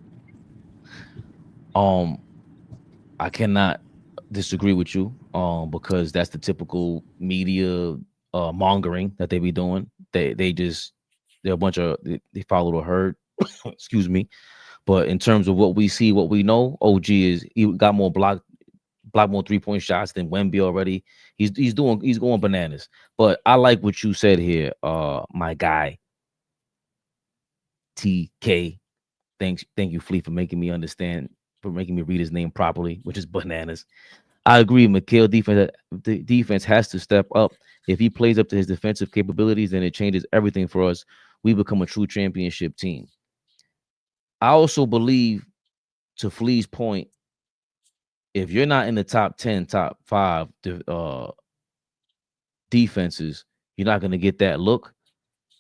[SPEAKER 3] I cannot disagree with you because that's the typical media mongering that they be doing. They're a bunch of they follow the herd. Excuse me. But in terms of what we see, what we know, OG he got more block more 3-point shots than Wemby already. He's going bananas. But I like what you said here, my guy TK. Thank you, Fleet, for making me understand, for making me read his name properly, which is bananas. I agree. Mikal defense has to step up. If he plays up to his defensive capabilities, then it changes everything for us. We become a true championship team. I also believe, to Flea's point, if you're not in the top 10, top 5 defenses, you're not going to get that look.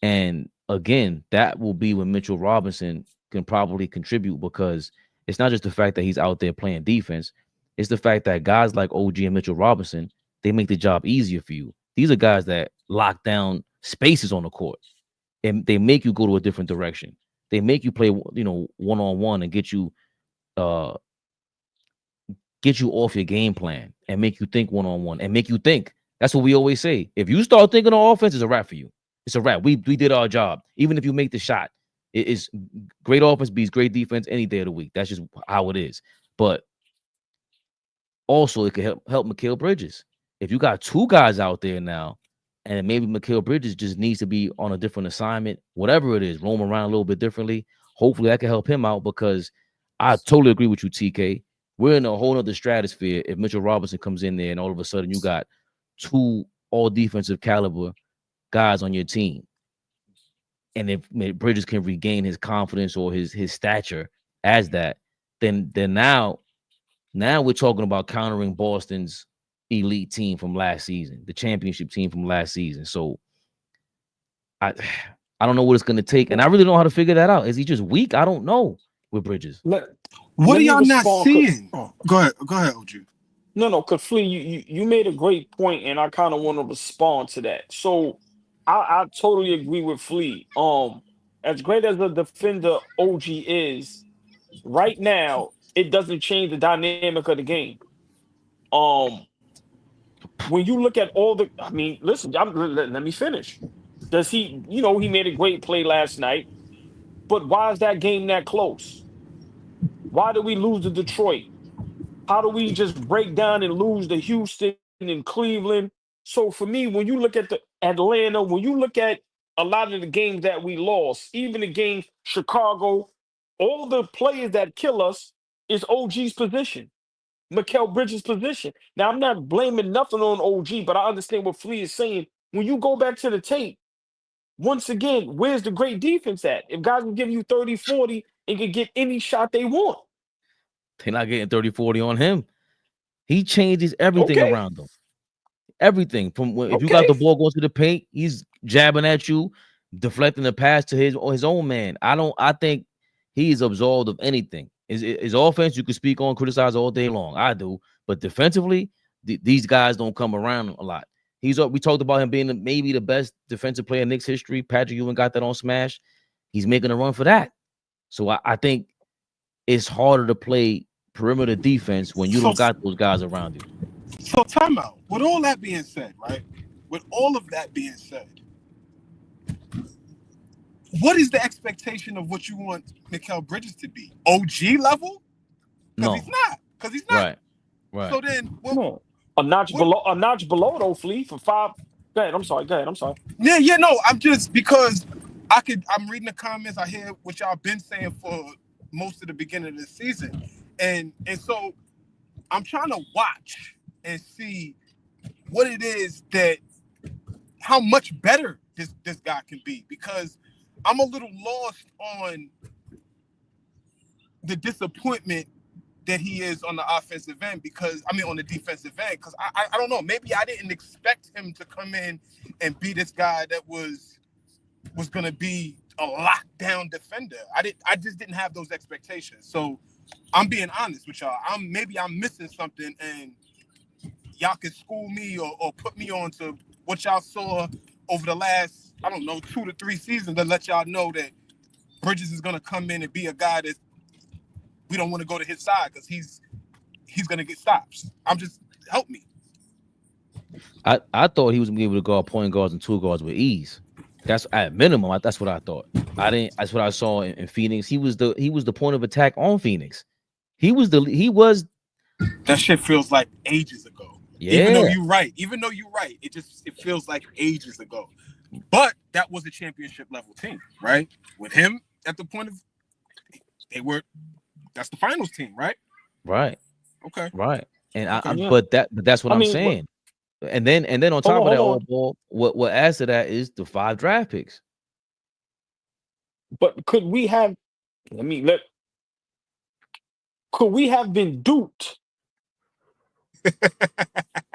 [SPEAKER 3] And again, that will be when Mitchell Robinson can probably contribute, because it's not just the fact that he's out there playing defense. It's the fact that guys like OG and Mitchell Robinson they make the job easier for you. These are guys that lock down spaces on the court, and they make you go to a different direction. They make you play, one-on-one and get you off your game plan and make you think one-on-one and make you think. That's what we always say. If you start thinking on offense, it's a wrap for you. It's a wrap. We did our job. Even if you make the shot, it is great offense beats great defense any day of the week. That's just how it is. But also, it could help Mikal Bridges. If you got two guys out there now, and maybe Mikal Bridges just needs to be on a different assignment, whatever it is, roam around a little bit differently. Hopefully, that can help him out, because I totally agree with you, TK. We're in a whole other stratosphere if Mitchell Robinson comes in there and all of a sudden you got two all defensive caliber guys on your team. And if Bridges can regain his confidence or his stature as that, then now we're talking about countering Boston's elite team from last season, the championship team from last season. So I don't know what it's going to take, and I really don't know how to figure that out. Is he just weak? I don't know with Bridges.
[SPEAKER 2] What are y'all not seeing? Go ahead, OG.
[SPEAKER 1] No, because Flea, you made a great point, and I kind of want to respond to that. So I totally agree with Flea. As great as a defender OG is, right now, it doesn't change the dynamic of the game. When you look at listen, let me finish. Does he made a great play last night, but why is that game that close? Why did we lose to Detroit? How do we just break down and lose to Houston and Cleveland? So for me, when you look at the Atlanta, when you look at a lot of the games that we lost, even the game Chicago, all the players that kill us is OG's position, Mikal Bridges' position. Now, I'm not blaming nothing on OG, but I understand what Flea is saying. When you go back to the tape, once again, where's the great defense at? If guys can give you 30, 40 and can get any shot they want.
[SPEAKER 3] They're not getting 30, 40 on him. He changes everything around them. Everything. If you got the ball going to the paint, he's jabbing at you, deflecting the pass to his own man. I think he is absolved of anything. His offense, you could speak on, criticize all day long. I do. But defensively, these guys don't come around a lot. We talked about him being maybe the best defensive player in Knicks history. Patrick Ewing got that on Smash. He's making a run for that. So I think it's harder to play perimeter defense when you don't got those guys around you.
[SPEAKER 2] So timeout. With all that being said, right? With all of that being said, what is the expectation of what you want Mikal Bridges to be? OG level?
[SPEAKER 3] No,
[SPEAKER 2] he's not. Because he's not.
[SPEAKER 3] Right.
[SPEAKER 2] So then,
[SPEAKER 1] a notch below though, Flea, for 5. Go ahead. I'm sorry.
[SPEAKER 2] Yeah. No, I'm just because I'm reading the comments. I hear what y'all been saying for most of the beginning of the season, and so I'm trying to watch and see what it is how much better this guy can be, because I'm a little lost on the disappointment that he is on the offensive end, on the defensive end, because I don't know, maybe I didn't expect him to come in and be this guy that was going to be a lockdown defender. I just didn't have those expectations. So I'm being honest with y'all. Maybe I'm missing something, and y'all can school me or put me on to what y'all saw over the last, 2 to 3 seasons to let y'all know that Bridges is going to come in and be a guy that we don't want to go to his side because he's going to get stops. Help me.
[SPEAKER 3] I thought he was going to be able to guard point guards and two guards with ease. That's at minimum. That's what I thought. That's what I saw in Phoenix. He was the point of attack on Phoenix. He was.
[SPEAKER 2] That shit feels like ages ago.
[SPEAKER 3] Yeah.
[SPEAKER 2] Even though you're right, it feels like ages ago. But that was a championship level team, right? With him at the point of, that's the finals team, right?
[SPEAKER 3] Right.
[SPEAKER 2] Okay.
[SPEAKER 3] Right. And but that's what I'm saying. And then on top of that, AllBall, what adds to that is the 5 draft picks.
[SPEAKER 1] But could we have been duped?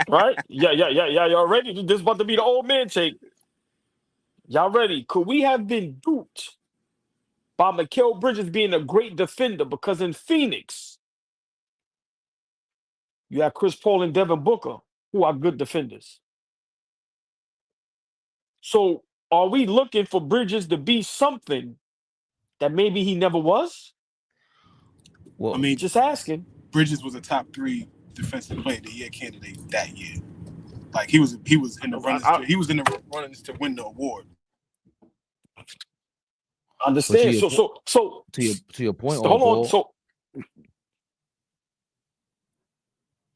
[SPEAKER 1] Right? Yeah. Y'all ready? This is about to be the old man take. Y'all ready? Could we have been duped by Mikal Bridges being a great defender? Because in Phoenix, you have Chris Paul and Devin Booker. who are good defenders. So are we looking for Bridges to be something that maybe he never was?
[SPEAKER 3] Well,
[SPEAKER 2] I mean,
[SPEAKER 1] Just asking.
[SPEAKER 2] Bridges was a top 3 defensive player of the year candidate that year. Like he was in the runnings to win the award.
[SPEAKER 1] Understand.
[SPEAKER 3] to your point,
[SPEAKER 1] Hold on.
[SPEAKER 3] AllBall.
[SPEAKER 1] So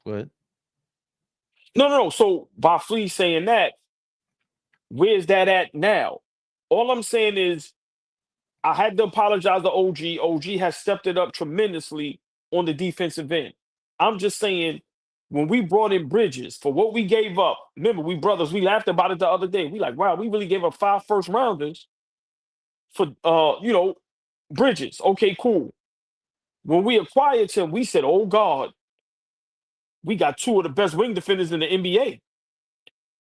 [SPEAKER 3] Go ahead.
[SPEAKER 1] no. So by Flea saying that, where's that at now? All I'm saying is I had to apologize to OG. OG has stepped it up tremendously on the defensive end. I'm just saying, when we brought in Bridges for what we gave up, remember, we laughed about it the other day. We like, wow, we really gave up 5 first rounders for Bridges. Okay, cool. When we acquired him, we said, oh God, we got 2 of the best wing defenders in the NBA.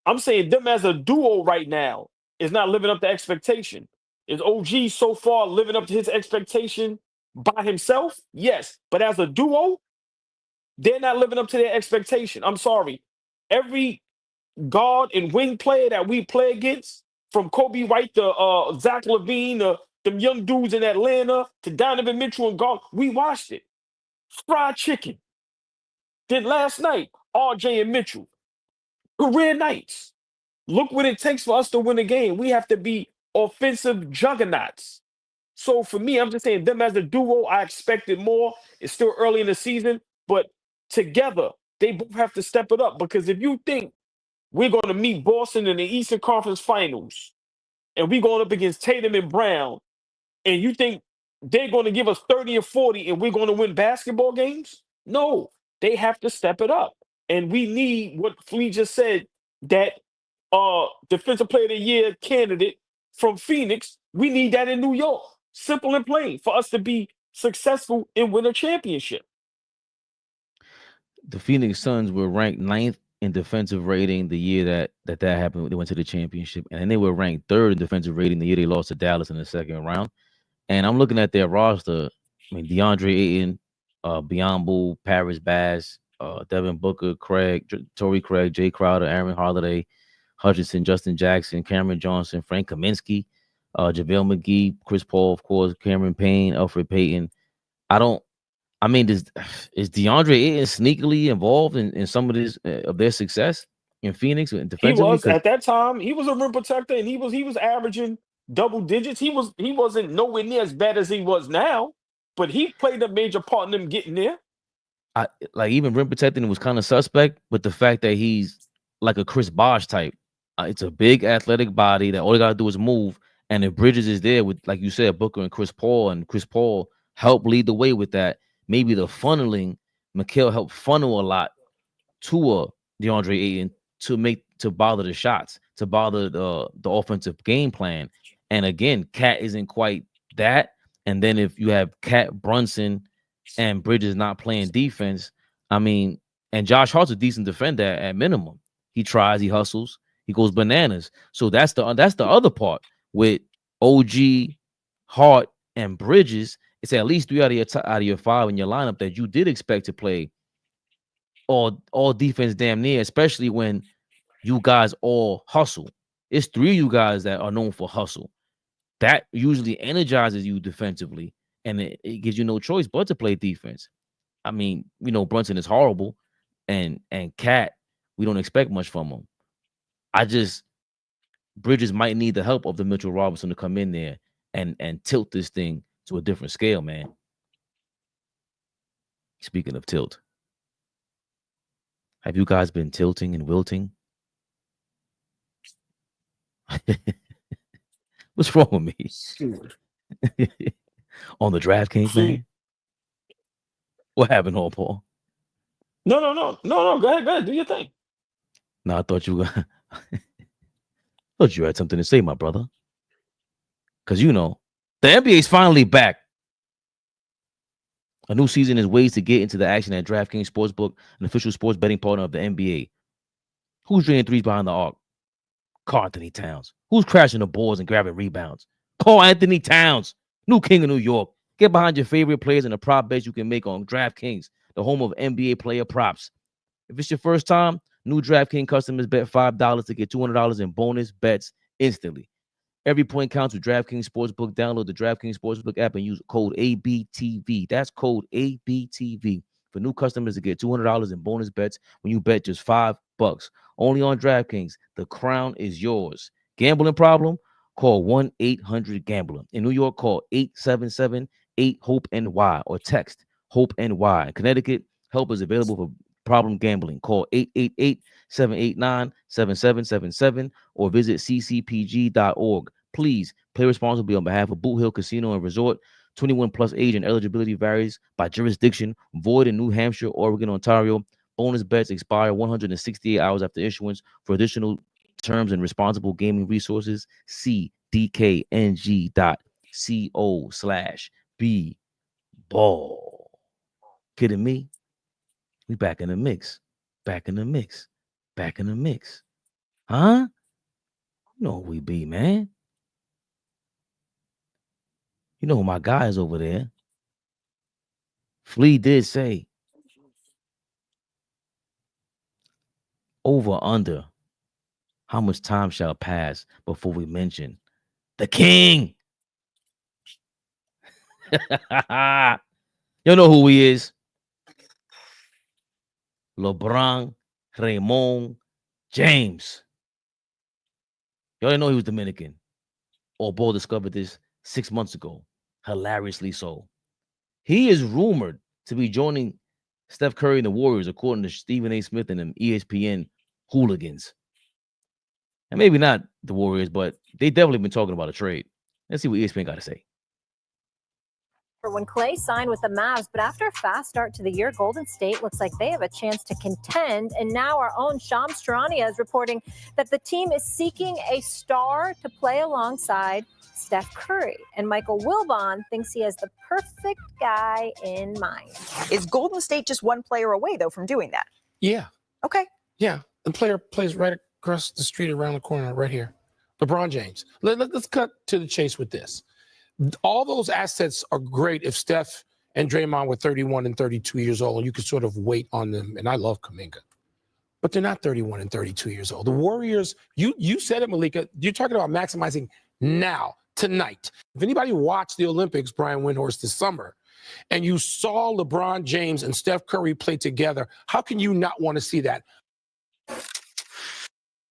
[SPEAKER 1] I'm saying them as a duo right now is not living up to expectation. Is OG so far living up to his expectation by himself? Yes. But as a duo, they're not living up to their expectation. I'm sorry. Every guard and wing player that we play against, from Kobe White to Zach LaVine, them young dudes in Atlanta, to Donovan Mitchell and guard, we watched it. Fried chicken. Then last night, RJ and Mitchell. Career nights. Look what it takes for us to win a game. We have to be offensive juggernauts. So for me, I'm just saying them as a duo, I expected more. It's still early in the season, but together, they both have to step it up. Because if you think we're going to meet Boston in the Eastern Conference Finals, and we're going up against Tatum and Brown, and you think they're going to give us 30 or 40 and we're going to win basketball games? No, they have to step it up. And we need what Flea just said, that defensive player of the year candidate from Phoenix. We need that in New York. Simple and plain for us to be successful and win a championship.
[SPEAKER 3] The Phoenix Suns were ranked 9th in defensive rating the year that happened. They went to the championship, and then they were ranked 3rd in defensive rating the year they lost to Dallas in the 2nd round. And I'm looking at their roster. I mean, DeAndre Ayton, Biyombo, Paris Bass, Devin Booker, Torrey Craig, Jay Crowder, Aaron Holiday, Hutchinson, Justin Jackson, Cameron Johnson, Frank Kaminsky, JaVale McGee, Chris Paul, of course, Cameron Payne, Alfred Payton. Is DeAndre Ayton sneakily involved in some of this of their success in Phoenix defensively?
[SPEAKER 1] He was at that time. He was a rim protector, and he was averaging double digits. He wasn't nowhere near as bad as he was now, but he played a major part in them getting there.
[SPEAKER 3] Even rim protecting was kind of suspect, but the fact that he's like a Chris Bosh type, it's a big athletic body that all you gotta do is move. And if Bridges is there with, like you said, Booker and Chris Paul help lead the way with that. Maybe the funneling, Mikal helped funnel a lot to DeAndre Ayton to bother the shots, to bother the offensive game plan. And again, Cat isn't quite that. And then if you have Cat, Brunson, and Bridges not playing defense, and Josh Hart's a decent defender at minimum. He tries, he hustles, he goes bananas. So that's the other part with OG, Hart, and Bridges. It's at least 3 out of your 5 in your lineup that you did expect to play all defense damn near, especially when you guys all hustle. It's 3 of you guys that are known for hustle. That usually energizes you defensively, and it gives you no choice but to play defense. Brunson is horrible, and Cat, we don't expect much from him. Bridges might need the help of the Mitchell Robinson to come in there and tilt this thing to a different scale, man. Speaking of tilt, have you guys been tilting and wilting? What's wrong with me? On the DraftKings, man? What happened, AllBall?
[SPEAKER 1] No. Go ahead. Do your thing.
[SPEAKER 3] No, I thought you had something to say, my brother. Because the NBA is finally back. A new season is ways to get into the action at DraftKings Sportsbook, an official sports betting partner of the NBA. Who's draining threes behind the arc? Karl Anthony Towns. Who's crashing the boards and grabbing rebounds? Karl Anthony Towns, new king of New York. Get behind your favorite players and the prop bets you can make on DraftKings, the home of NBA player props. If it's your first time, New DraftKings customers bet $5 to get $200 in bonus bets instantly. Every point counts with DraftKings Sportsbook. Download the DraftKings Sportsbook app and use code ABTV. That's code ABTV for new customers to get $200 in bonus bets when you bet just $5. Only on DraftKings. The crown is yours. Gambling problem? Call 1-800-GAMBLER. In New York, call 877-8-HOPE-NY or text HOPE-NY. In Connecticut, help is available for problem gambling. Call 888-789-7777 or visit ccpg.org. Please play responsibly on behalf of Boot Hill Casino and Resort. 21 plus age and eligibility varies by jurisdiction. Void in New Hampshire, Oregon, Ontario. Bonus bets expire 168 hours after issuance. For additional terms and responsible gaming resources, see dkng.co/bball. Kidding me? We back in the mix. Back in the mix. Back in the mix. Huh? You know who we be, man. You know who my guys over there. Flea did say over under how much time shall pass before we mention the king. You know who he is. LeBron Raymond James. You already know he was Dominican. AllBall discovered this 6 months ago. Hilariously so. He is rumored to be joining Steph Curry and the Warriors, according to Stephen A. Smith and them ESPN hooligans. And maybe not the Warriors, but they definitely been talking about a trade. Let's see what ESPN got to say.
[SPEAKER 4] When Clay signed with the Mavs, but after a fast start to the year, Golden State looks like they have a chance to contend. And now our own Shams Charania is reporting that the team is seeking a star to play alongside Steph Curry. And Michael Wilbon thinks he has the perfect guy in mind.
[SPEAKER 5] Is Golden State just one player away, though, from doing that?
[SPEAKER 6] Yeah.
[SPEAKER 5] Okay.
[SPEAKER 6] Yeah. The player plays right across the street, around the corner, right here. LeBron James. Let's cut to the chase with this. All those assets are great if Steph and Draymond were 31 and 32 years old, and you could sort of wait on them. And I love Kuminga, but they're not 31 and 32 years old. The Warriors, you said it, Malika, you're talking about maximizing now, tonight. If anybody watched the Olympics, Brian Windhorst, this summer, and you saw LeBron James and Steph Curry play together, how can you not want to see that?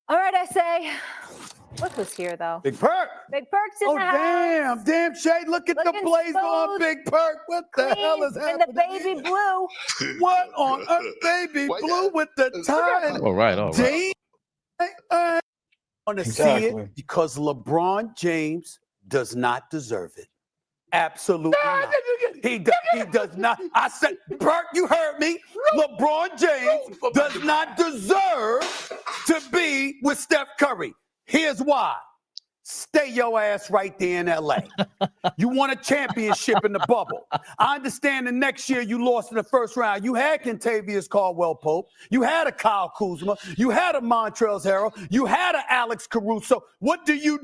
[SPEAKER 4] All right, I say. Look who's here, though.
[SPEAKER 7] Big Perk.
[SPEAKER 4] Big Perk's in the house.
[SPEAKER 7] Damn, Shay. Look at the blaze on Big Perk. What the hell is happening?
[SPEAKER 4] And the baby blue.
[SPEAKER 7] What on earth, baby blue with the tie?
[SPEAKER 3] All right.
[SPEAKER 7] I want to see it because LeBron James does not deserve it. Absolutely not. He does not. I said, Perk, you heard me. LeBron James does not deserve to be with Steph Curry. Here's why. Stay your ass right there in LA. You won a championship in the bubble. I understand the next year you lost in the first round. You had Kentavious Caldwell-Pope. You had a Kyle Kuzma. You had a Montrezl Harrell. You had a Alex Caruso. What do? You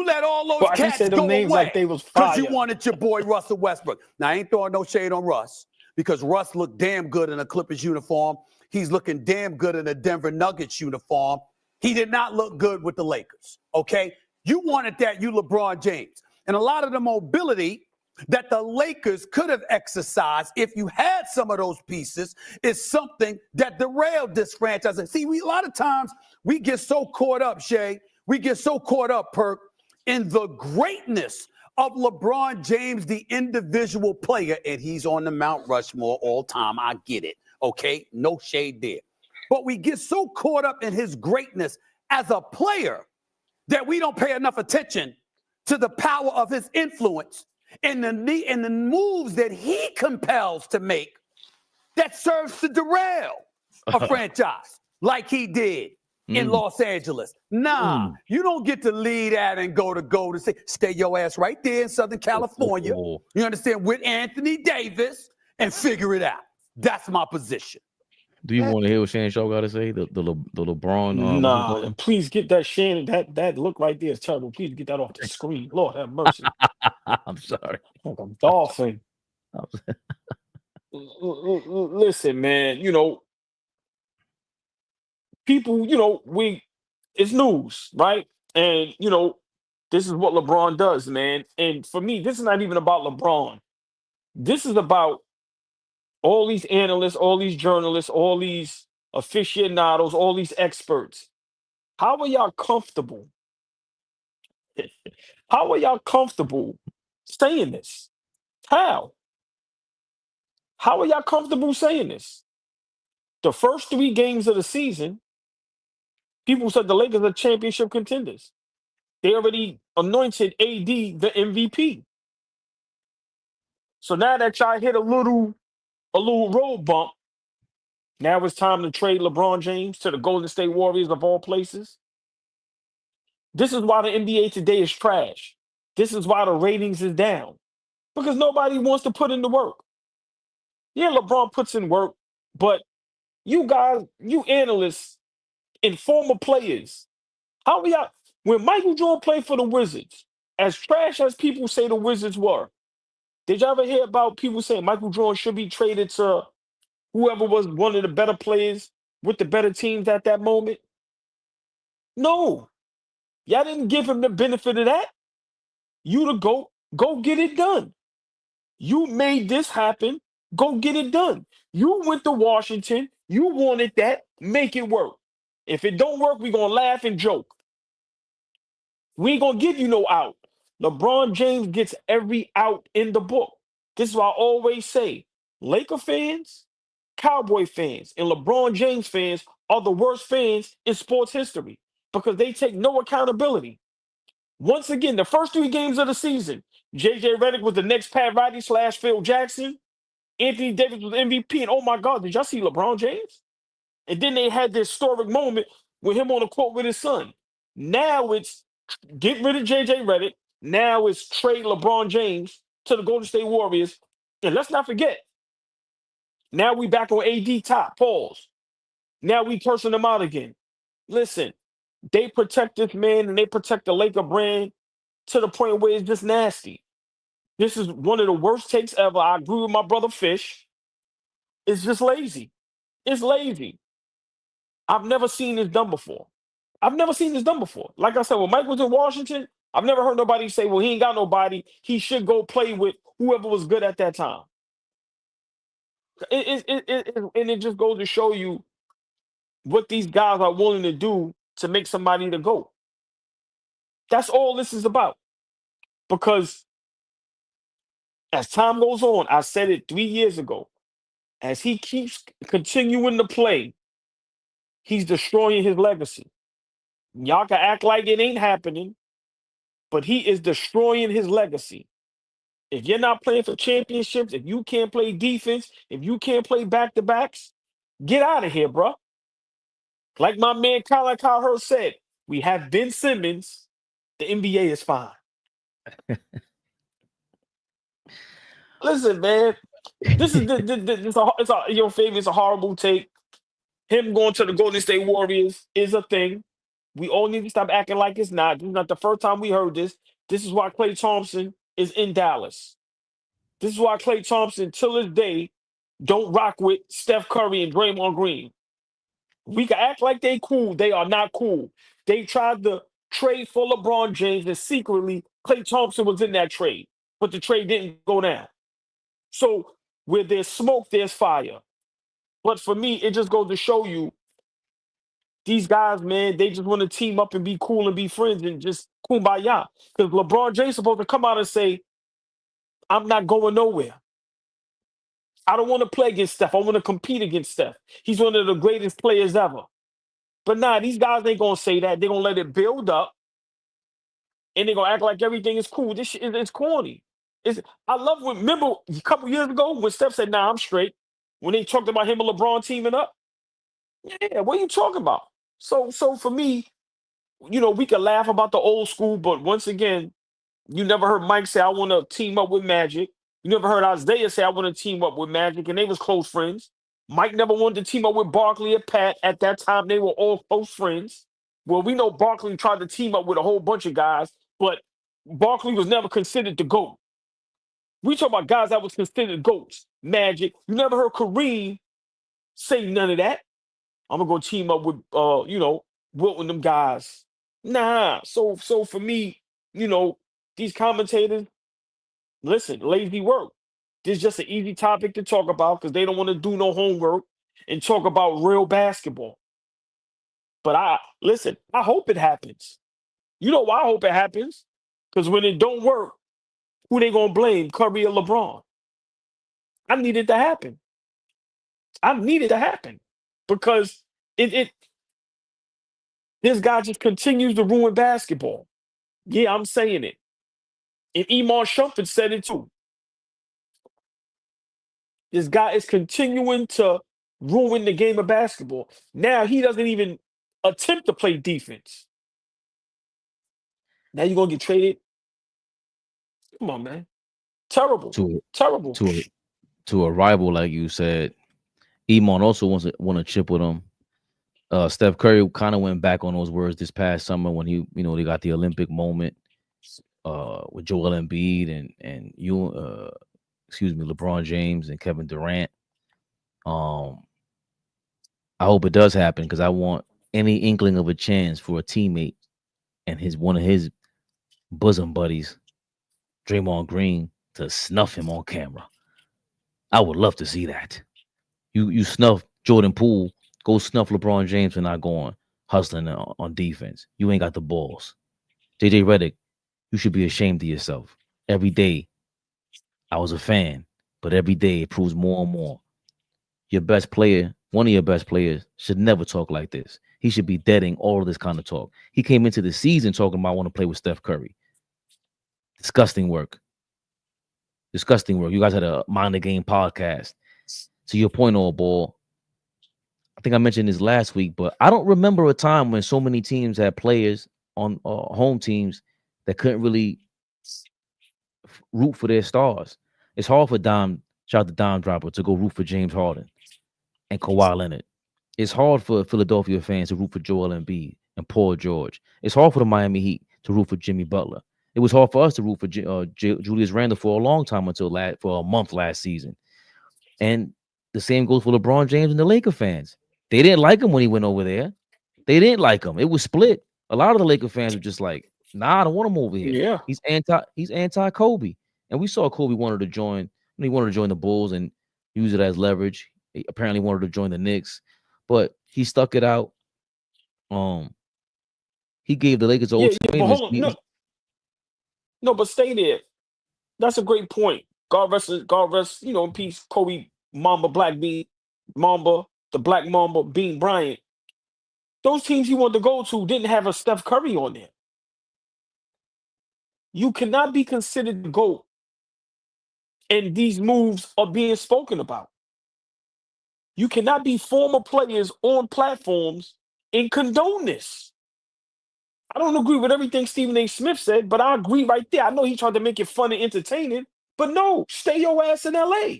[SPEAKER 7] let all those cats go away
[SPEAKER 1] like they was fire.
[SPEAKER 7] Because you wanted your boy Russell Westbrook. Now, I ain't throwing no shade on Russ because Russ looked damn good in a Clippers uniform. He's looking damn good in a Denver Nuggets uniform. He did not look good with the Lakers, okay? You wanted that, you LeBron James. And a lot of the mobility that the Lakers could have exercised if you had some of those pieces is something that derailed this franchise. And see, a lot of times we get so caught up, Shay, we get so caught up, Perk, in the greatness of LeBron James, the individual player, and he's on the Mount Rushmore all time. I get it, okay? No shade there. But we get so caught up in his greatness as a player that we don't pay enough attention to the power of his influence and the moves that he compels to make that serves to derail a franchise like he did in Los Angeles. Nah, you don't get to lead out and go to Golden State. Stay your ass right there in Southern California. You understand? With Anthony Davis and figure it out. That's my position.
[SPEAKER 3] Do you want to hear what Shannon Sharpe got to say? The LeBron?
[SPEAKER 1] Nah, please get that Shannon. That look right there is terrible. Please get that off the screen. Lord have mercy.
[SPEAKER 3] I'm sorry.
[SPEAKER 1] Like a dolphin. Listen, man. You know, people, it's news, right? And this is what LeBron does, man. And for me, this is not even about LeBron. This is about all these analysts, all these journalists, all these aficionados, all these experts. How are y'all comfortable? How are y'all comfortable saying this? How? How are y'all comfortable saying this? The first 3 games of the season, people said the Lakers are championship contenders. They already anointed AD the MVP. So now that y'all hit a little road bump, now it's time to trade LeBron James to the Golden State Warriors of all places. This is why the NBA today is trash. This is why the ratings is down. Because nobody wants to put in the work. Yeah, LeBron puts in work, but you guys, you analysts and former players, how are y'all? When Michael Jordan played for the Wizards, as trash as people say the Wizards were, did y'all ever hear about people saying Michael Jordan should be traded to whoever was one of the better players with the better teams at that moment? No. Y'all didn't give him the benefit of that. You to go get it done. You made this happen. Go get it done. You went to Washington. You wanted that. Make it work. If it don't work, we're going to laugh and joke. We ain't going to give you no out. LeBron James gets every out in the book. This is why I always say, Laker fans, Cowboy fans, and LeBron James fans are the worst fans in sports history because they take no accountability. Once again, the first 3 games of the season, J.J. Redick was the next Pat Riley / Phil Jackson. Anthony Davis was MVP. And oh my God, did y'all see LeBron James? And then they had this historic moment with him on the court with his son. Now it's get rid of J.J. Redick. Now it's trade LeBron James to the Golden State Warriors. And let's not forget, now we back on AD top. Pause. Now we cursing them out again. Listen, they protect this man and they protect the Laker brand to the point where it's just nasty. This is one of the worst takes ever. I agree with my brother Fish. It's just lazy. It's lazy. I've never seen this done before. I've never seen this done before. Like I said, when Mike was in Washington, I've never heard nobody say, well, he ain't got nobody. He should go play with whoever was good at that time. And it just goes to show you what these guys are willing to do to make somebody to go. That's all this is about. Because as time goes on, I said it 3 years ago, as he keeps continuing to play, he's destroying his legacy. Y'all can act like it ain't happening, but he is destroying his legacy. If you're not playing for championships, if you can't play defense, if you can't play back-to-backs, get out of here, bro. Like my man Kyle said, we have Ben Simmons. The NBA is fine. Listen, man, this is your favorite. It's a horrible take. Him going to the Golden State Warriors is a thing. We all need to stop acting like it's not. This is not the first time we heard this. This is why Klay Thompson is in Dallas. This is why Klay Thompson, till this day, don't rock with Steph Curry and Draymond Green. We can act like they cool. They are not cool. They tried to trade for LeBron James, and secretly, Klay Thompson was in that trade. But the trade didn't go down. So where there's smoke, there's fire. But for me, it just goes to show you these guys, man, they just want to team up and be cool and be friends and just kumbaya. Because LeBron James is supposed to come out and say, I'm not going nowhere. I don't want to play against Steph. I want to compete against Steph. He's one of the greatest players ever. But nah, these guys ain't going to say that. They're going to let it build up. And they're going to act like everything is cool. This shit is corny. I love when, remember a couple years ago when Steph said, nah, I'm straight. When they talked about him and LeBron teaming up. Yeah, what are you talking about? So for me, we can laugh about the old school, but once again, you never heard Mike say, I want to team up with Magic. You never heard Isaiah say, I want to team up with Magic, and they was close friends. Mike never wanted to team up with Barkley or Pat. At that time, they were all close friends. Well, we know Barkley tried to team up with a whole bunch of guys, but Barkley was never considered the GOAT. We talk about guys that was considered GOATs. Magic. You never heard Kareem say none of that. I'm gonna go team up with Wilt and them guys. Nah. So for me, these commentators, listen, lazy work. This is just an easy topic to talk about because they don't want to do no homework and talk about real basketball. But I hope it happens. You know why I hope it happens? Because when it don't work, who they gonna blame? Curry or LeBron? I need it to happen. I need it to happen because it this guy just continues to ruin basketball. Yeah, I'm saying it. And Iman Shumpert said it too. This guy is continuing to ruin the game of basketball. Now he doesn't even attempt to play defense. Now you're gonna get traded. Come on, man. Terrible.
[SPEAKER 3] to
[SPEAKER 1] Terrible.
[SPEAKER 3] to a rival, like you said. Iman also want to chip with him. Steph Curry kind of went back on those words this past summer when they got the Olympic moment with Joel Embiid and LeBron James and Kevin Durant. I hope it does happen because I want any inkling of a chance for a teammate and one of his bosom buddies, Draymond Green, to snuff him on camera. I would love to see that. You snuff Jordan Poole, go snuff LeBron James for not going hustling on defense. You ain't got the balls. JJ Redick, you should be ashamed of yourself. Every day, I was a fan, but every day it proves more and more. Your best player, one of your best players, should never talk like this. He should be deading all of this kind of talk. He came into the season talking about I want to play with Steph Curry. Disgusting work. Disgusting work. You guys had a Mind the Game podcast. To your point, AllBall, I think I mentioned this last week, but I don't remember a time when so many teams had players on home teams that couldn't really root for their stars. It's hard for shout out to Dime Dropper, to go root for James Harden and Kawhi Leonard. It's hard for Philadelphia fans to root for Joel Embiid and Paul George. It's hard for the Miami Heat to root for Jimmy Butler. It was hard for us to root for Julius Randle for a long time for a month last season. And the same goes for LeBron James and the Laker fans. They didn't like him when he went over there. They didn't like him. It was split. A lot of the Laker fans were just like, nah, I don't want him over here.
[SPEAKER 1] Yeah.
[SPEAKER 3] He's anti Kobe. And we saw Kobe wanted to join the Bulls and use it as leverage. He apparently wanted to join the Knicks, but he stuck it out. He gave the Lakers
[SPEAKER 1] but hold on. No, but stay there. That's a great point. God rest, in peace, Kobe Mamba Black Bean, Mamba, the Black Mamba, Bean Bryant. Those teams he wanted to go to didn't have a Steph Curry on there. You cannot be considered the GOAT, and these moves are being spoken about. You cannot be former players on platforms and condone this. I don't agree with everything Stephen A. Smith said, but I agree right there. I know he tried to make it fun and entertaining, but no, stay your ass in LA.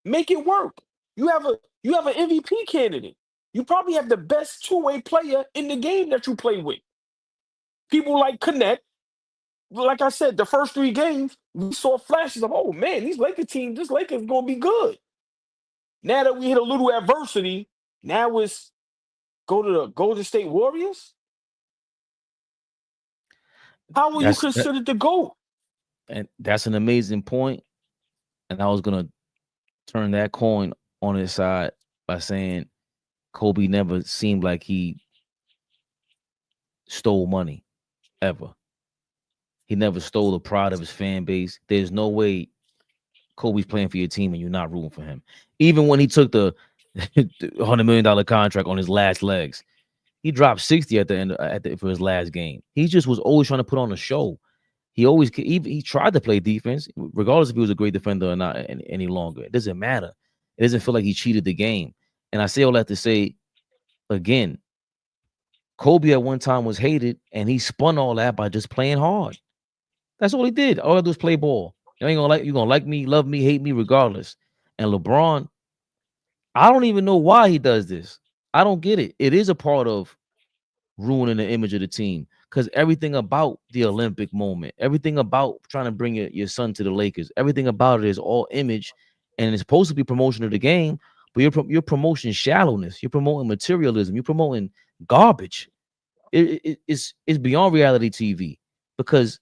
[SPEAKER 1] Make it work. You have an MVP candidate. You probably have the best two-way player in the game that you play with. People like Connect. Like I said, the first 3 games, we saw flashes of, oh man, this Lakers gonna be good. Now that we hit a little adversity, now it's go to the Golden State Warriors. How are you considered the GOAT?
[SPEAKER 3] And that's an amazing point. And I was gonna turn that coin on his side by saying Kobe never seemed like he stole money, ever. He never stole the pride of his fan base. There's no way Kobe's playing for your team and you're not rooting for him. Even when he took the $100 million contract on his last legs, he dropped 60 at the end for his last game. He just was always trying to put on a show. He tried to play defense, regardless if he was a great defender or not any longer. It doesn't matter. It doesn't feel like he cheated the game. And I say all that to say, again, Kobe at one time was hated, and he spun all that by just playing hard. That's all he did. All I do is play ball. You're gonna like me, love me, hate me, regardless. And LeBron, I don't even know why he does this. I don't get it. It is a part of ruining the image of the team, because everything about the Olympic moment, everything about trying to bring your son to the Lakers, everything about it is all image, and it's supposed to be promotion of the game. but you're promoting shallowness. You're promoting materialism. You're promoting garbage. It's beyond reality TV, because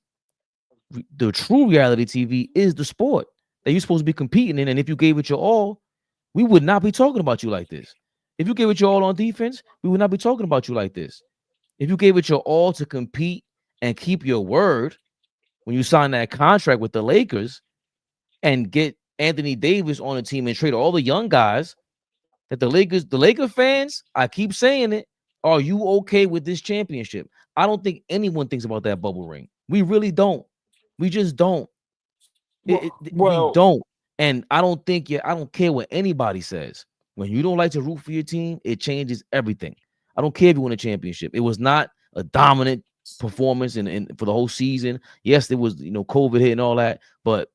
[SPEAKER 3] the true reality TV is the sport that you're supposed to be competing in. And if you gave it your all, we would not be talking about you like this. If you gave it your all on defense, we would not be talking about you like this. If you gave it your all to compete and keep your word when you signed that contract with the Lakers and get Anthony Davis on the team and trade all the young guys, that the Laker fans, I keep saying it, are you okay with this championship? I don't think anyone thinks about that bubble ring. We really don't. We just don't. We don't. And I don't care what anybody says. When you don't like to root for your team, it changes everything. I don't care if you win a championship. It was not a dominant performance and for the whole season. Yes, there was, COVID hit and all that, but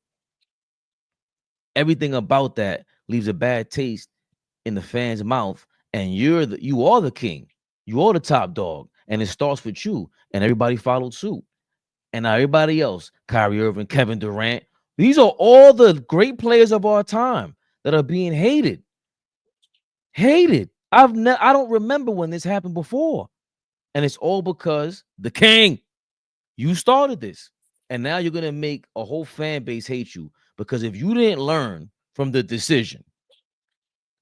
[SPEAKER 3] everything about that leaves a bad taste in the fans' mouth. And you are the king. You are the top dog. And it starts with you. And everybody followed suit. And now everybody else, Kyrie Irving, Kevin Durant, these are all the great players of our time that are being hated. Hated. I don't remember when this happened before. And it's all because the king, you started this. And now you're going to make a whole fan base hate you, because if you didn't learn from the decision,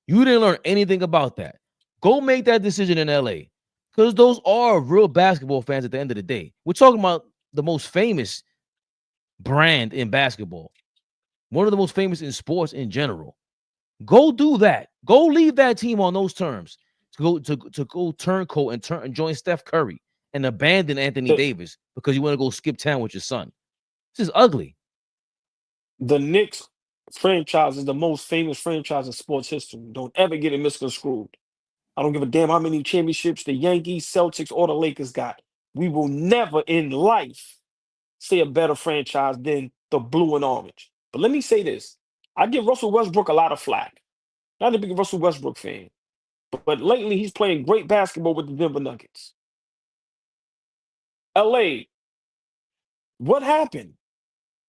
[SPEAKER 3] you didn't learn anything about that, go make that decision in LA, because those are real basketball fans at the end of the day. We're talking about the most famous brand in basketball, one of the most famous in sports in general. Go do that. Go leave that team on those terms to go turncoat and join Steph Curry and abandon Anthony Davis because you want to go skip town with your son. This is ugly.
[SPEAKER 1] The Knicks franchise is the most famous franchise in sports history. Don't ever get it misconstrued. I don't give a damn how many championships the Yankees, Celtics, or the Lakers got. We will never in life say a better franchise than the blue and orange. But let me say this. I give Russell Westbrook a lot of flack. Not a big Russell Westbrook fan. But lately he's playing great basketball with the Denver Nuggets. LA, what happened?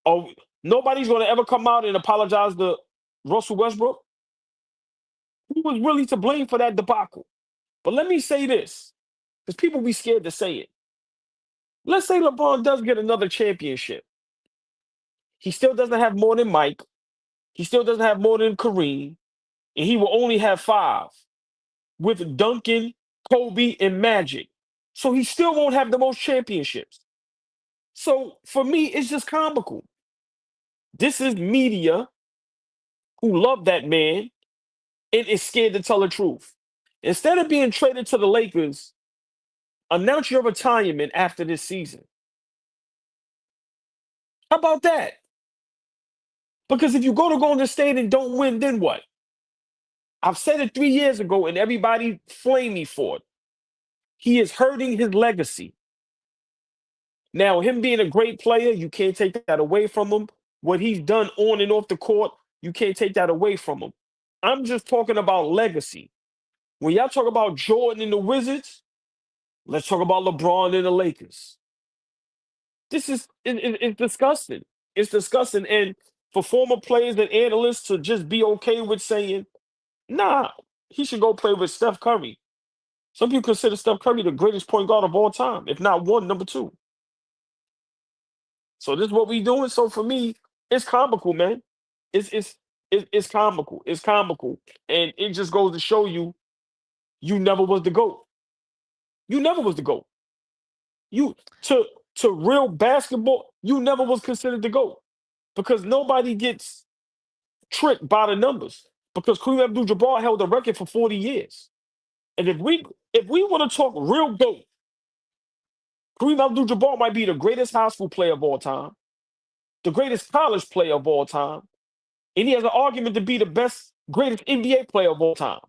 [SPEAKER 1] Oh, nobody's going to ever come out and apologize to Russell Westbrook? Who was really to blame for that debacle? But let me say this, because people be scared to say it. Let's say LeBron does get another championship. He still doesn't have more than Mike. He still doesn't have more than Kareem. And he will only have 5 with Duncan, Kobe, and Magic. So he still won't have the most championships. So for me, it's just comical. This is media who love that man and is scared to tell the truth. Instead of being traded to the Lakers, announce your retirement after this season. How about that? Because if you go to Golden State and don't win, then what? I've said it 3 years ago and everybody flamed me for it. He is hurting his legacy. Now, him being a great player, you can't take that away from him. What he's done on and off the court, you can't take that away from him. I'm just talking about legacy. When y'all talk about Jordan and the Wizards, let's talk about LeBron and the Lakers. This is it's disgusting. It's disgusting. And for former players and analysts to just be okay with saying, nah, he should go play with Steph Curry. Some people consider Steph Curry the greatest point guard of all time, if not one, number 2. So this is what we doing. So for me, it's comical, man. It's comical. It's comical. And it just goes to show you, you never was the GOAT. You never was the GOAT. You to real basketball, you never was considered the GOAT. Because nobody gets tricked by the numbers. Because Kareem Abdul-Jabbar held the record for 40 years. And if we want to talk real GOAT, Kareem Abdul-Jabbar might be the greatest high school player of all time, the greatest college player of all time, and he has an argument to be the greatest NBA player of all time.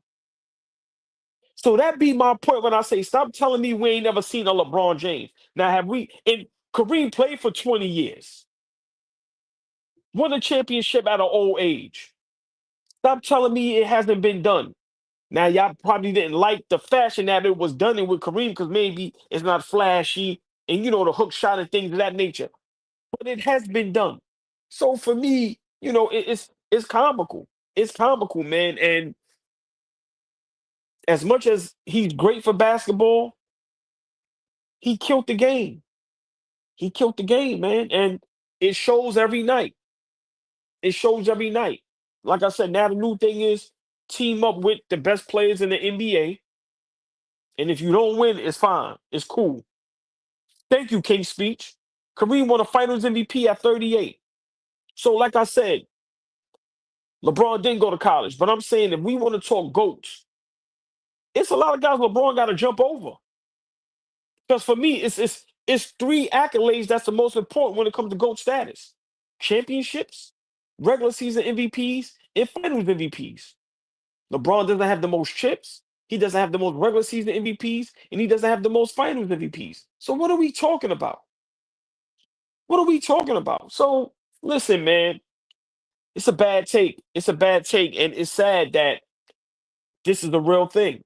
[SPEAKER 1] So that be my point when I say, stop telling me we ain't never seen a LeBron James. Now, and Kareem played for 20 years. Won a championship at an old age. Stop telling me it hasn't been done. Now, y'all probably didn't like the fashion that it was done in with Kareem because maybe it's not flashy and, the hook shot and things of that nature. But it has been done. So for me, it's comical. It's comical, man. And as much as he's great for basketball, he killed the game. He killed the game, man. And it shows every night. It shows every night. Like I said, now the new thing is team up with the best players in the NBA. And if you don't win, it's fine. It's cool. Thank you, King's Speech. Kareem won a Finals MVP at 38. So, like I said, LeBron didn't go to college. But I'm saying if we want to talk GOATs, it's a lot of guys LeBron got to jump over. Because for me, it's three accolades that's the most important when it comes to GOAT status: championships, regular season MVPs, and Finals MVPs. LeBron doesn't have the most chips. He doesn't have the most regular season MVPs, and he doesn't have the most Finals MVPs. So what are we talking about? What are we talking about? So listen, man, it's a bad take. It's a bad take, and it's sad that this is the real thing.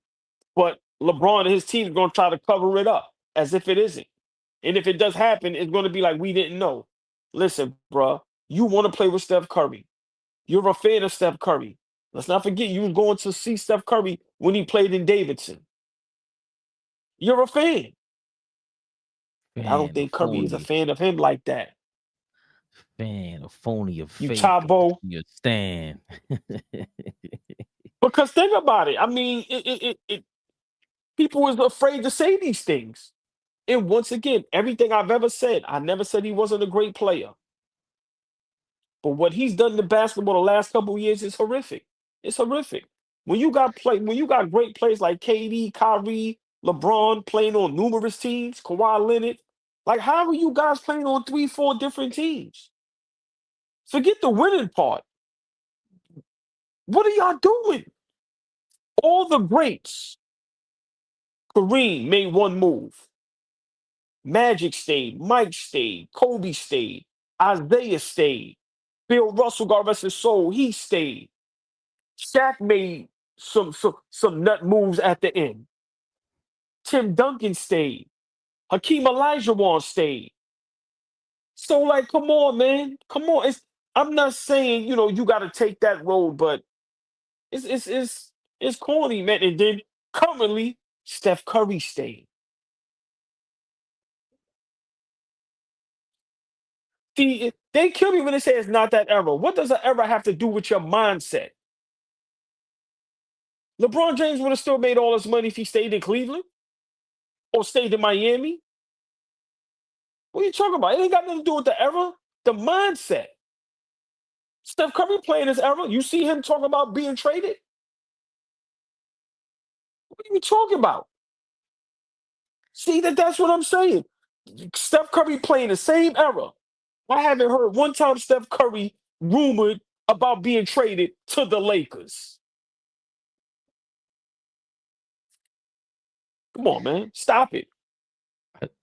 [SPEAKER 1] But LeBron and his team are going to try to cover it up as if it isn't. And if it does happen, it's going to be like we didn't know. Listen, bro, you want to play with Steph Curry. You're a fan of Steph Curry. Let's not forget you was going to see Steph Curry when he played in Davidson. You're a fan. But I don't think Curry is a fan of him like that.
[SPEAKER 3] Fan, a phony, a fake,
[SPEAKER 1] Chabo.
[SPEAKER 3] You stand.
[SPEAKER 1] Because think about it. I mean, people was afraid to say these things. And once again, everything I've ever said, I never said he wasn't a great player. But what he's done in basketball the last couple of years is horrific. It's horrific. When you got great players like KD, Kyrie, LeBron playing on numerous teams, Kawhi Leonard, like how are you guys playing on 3-4 different teams? Forget the winning part. What are y'all doing? All the greats. Kareem made one move. Magic stayed. Mike stayed. Kobe stayed. Isaiah stayed. Bill Russell, God rest his soul, he stayed. Shaq made some nut moves at the end. Tim Duncan stayed. Hakeem Olajuwon stayed. So, like, come on, man. Come on. I'm not saying, you got to take that road, but it's corny, man. And then currently, Steph Curry stayed. See, they kill me when they say it's not that era. What does an era have to do with your mindset? LeBron James would have still made all his money if he stayed in Cleveland or stayed in Miami. What are you talking about? It ain't got nothing to do with the era, the mindset. Steph Curry playing this era. You see him talking about being traded? What are you talking about? See, that's what I'm saying. Steph Curry playing the same era. I haven't heard one time Steph Curry rumored about being traded to the Lakers. Come on, man. Stop it.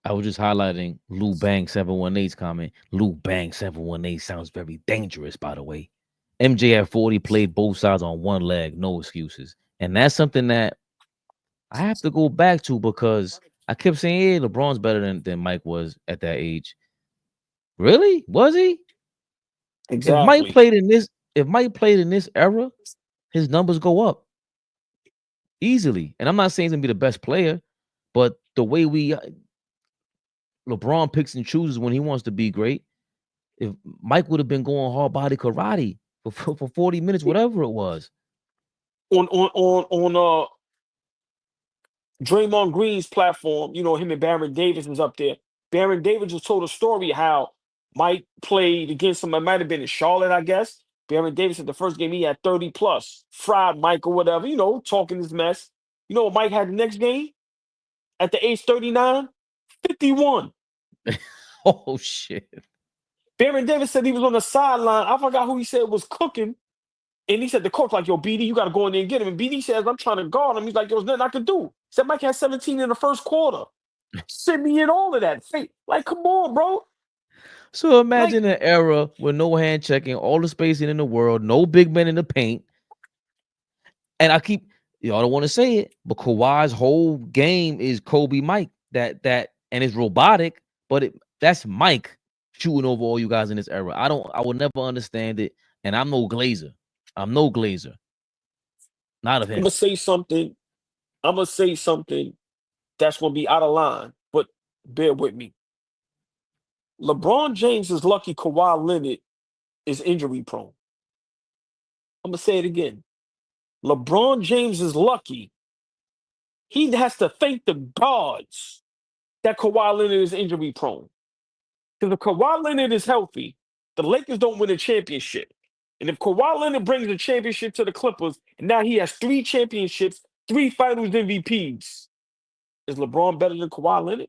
[SPEAKER 3] I was just highlighting Lou Bang 718's comment. Lou Bang 718 sounds very dangerous, by the way. MJ at 40 played both sides on one leg, no excuses. And that's something that I have to go back to because I kept saying, hey, LeBron's better than Mike was at that age. Really? Was he?
[SPEAKER 1] Exactly.
[SPEAKER 3] If Mike played in this era, his numbers go up easily. And I'm not saying he's gonna be the best player, but the way LeBron picks and chooses when he wants to be great. If Mike would have been going hard body karate for 40 minutes, whatever it was.
[SPEAKER 1] On Draymond Green's platform, him and Baron Davis was up there. Baron Davis just told a story how Mike played against him. It might have been in Charlotte, I guess. Baron Davis at the first game, he had 30 plus. Fried Mike or whatever, talking his mess. You know what Mike had the next game? At the age 39, 51.
[SPEAKER 3] Oh, shit.
[SPEAKER 1] Baron Davis said he was on the sideline. I forgot who he said was cooking. And he said the coach, like, yo, BD, you got to go in there and get him. And BD says, I'm trying to guard him. He's like, yo, there's nothing I can do. He said Mike had 17 in the first quarter. Send me in all of that. Like, come on, bro.
[SPEAKER 3] So imagine an era with no hand checking, all the spacing in the world, no big men in the paint. And y'all don't want to say it, but Kawhi's whole game is Kobe Mike. That and it's robotic, but that's Mike shooting over all you guys in this era. I will never understand it. And I'm no Glazer. Not of him.
[SPEAKER 1] I'm gonna say something I'm gonna say something that's gonna be out of line, but bear with me. LeBron James is lucky Kawhi Leonard is injury prone. I'm gonna say it again. LeBron James is lucky. He has to thank the gods that Kawhi Leonard is injury prone. Because if Kawhi Leonard is healthy, the Lakers don't win a championship. And if Kawhi Leonard brings a championship to the Clippers, and now he has 3 championships, 3 finals MVPs, is LeBron better than Kawhi Leonard?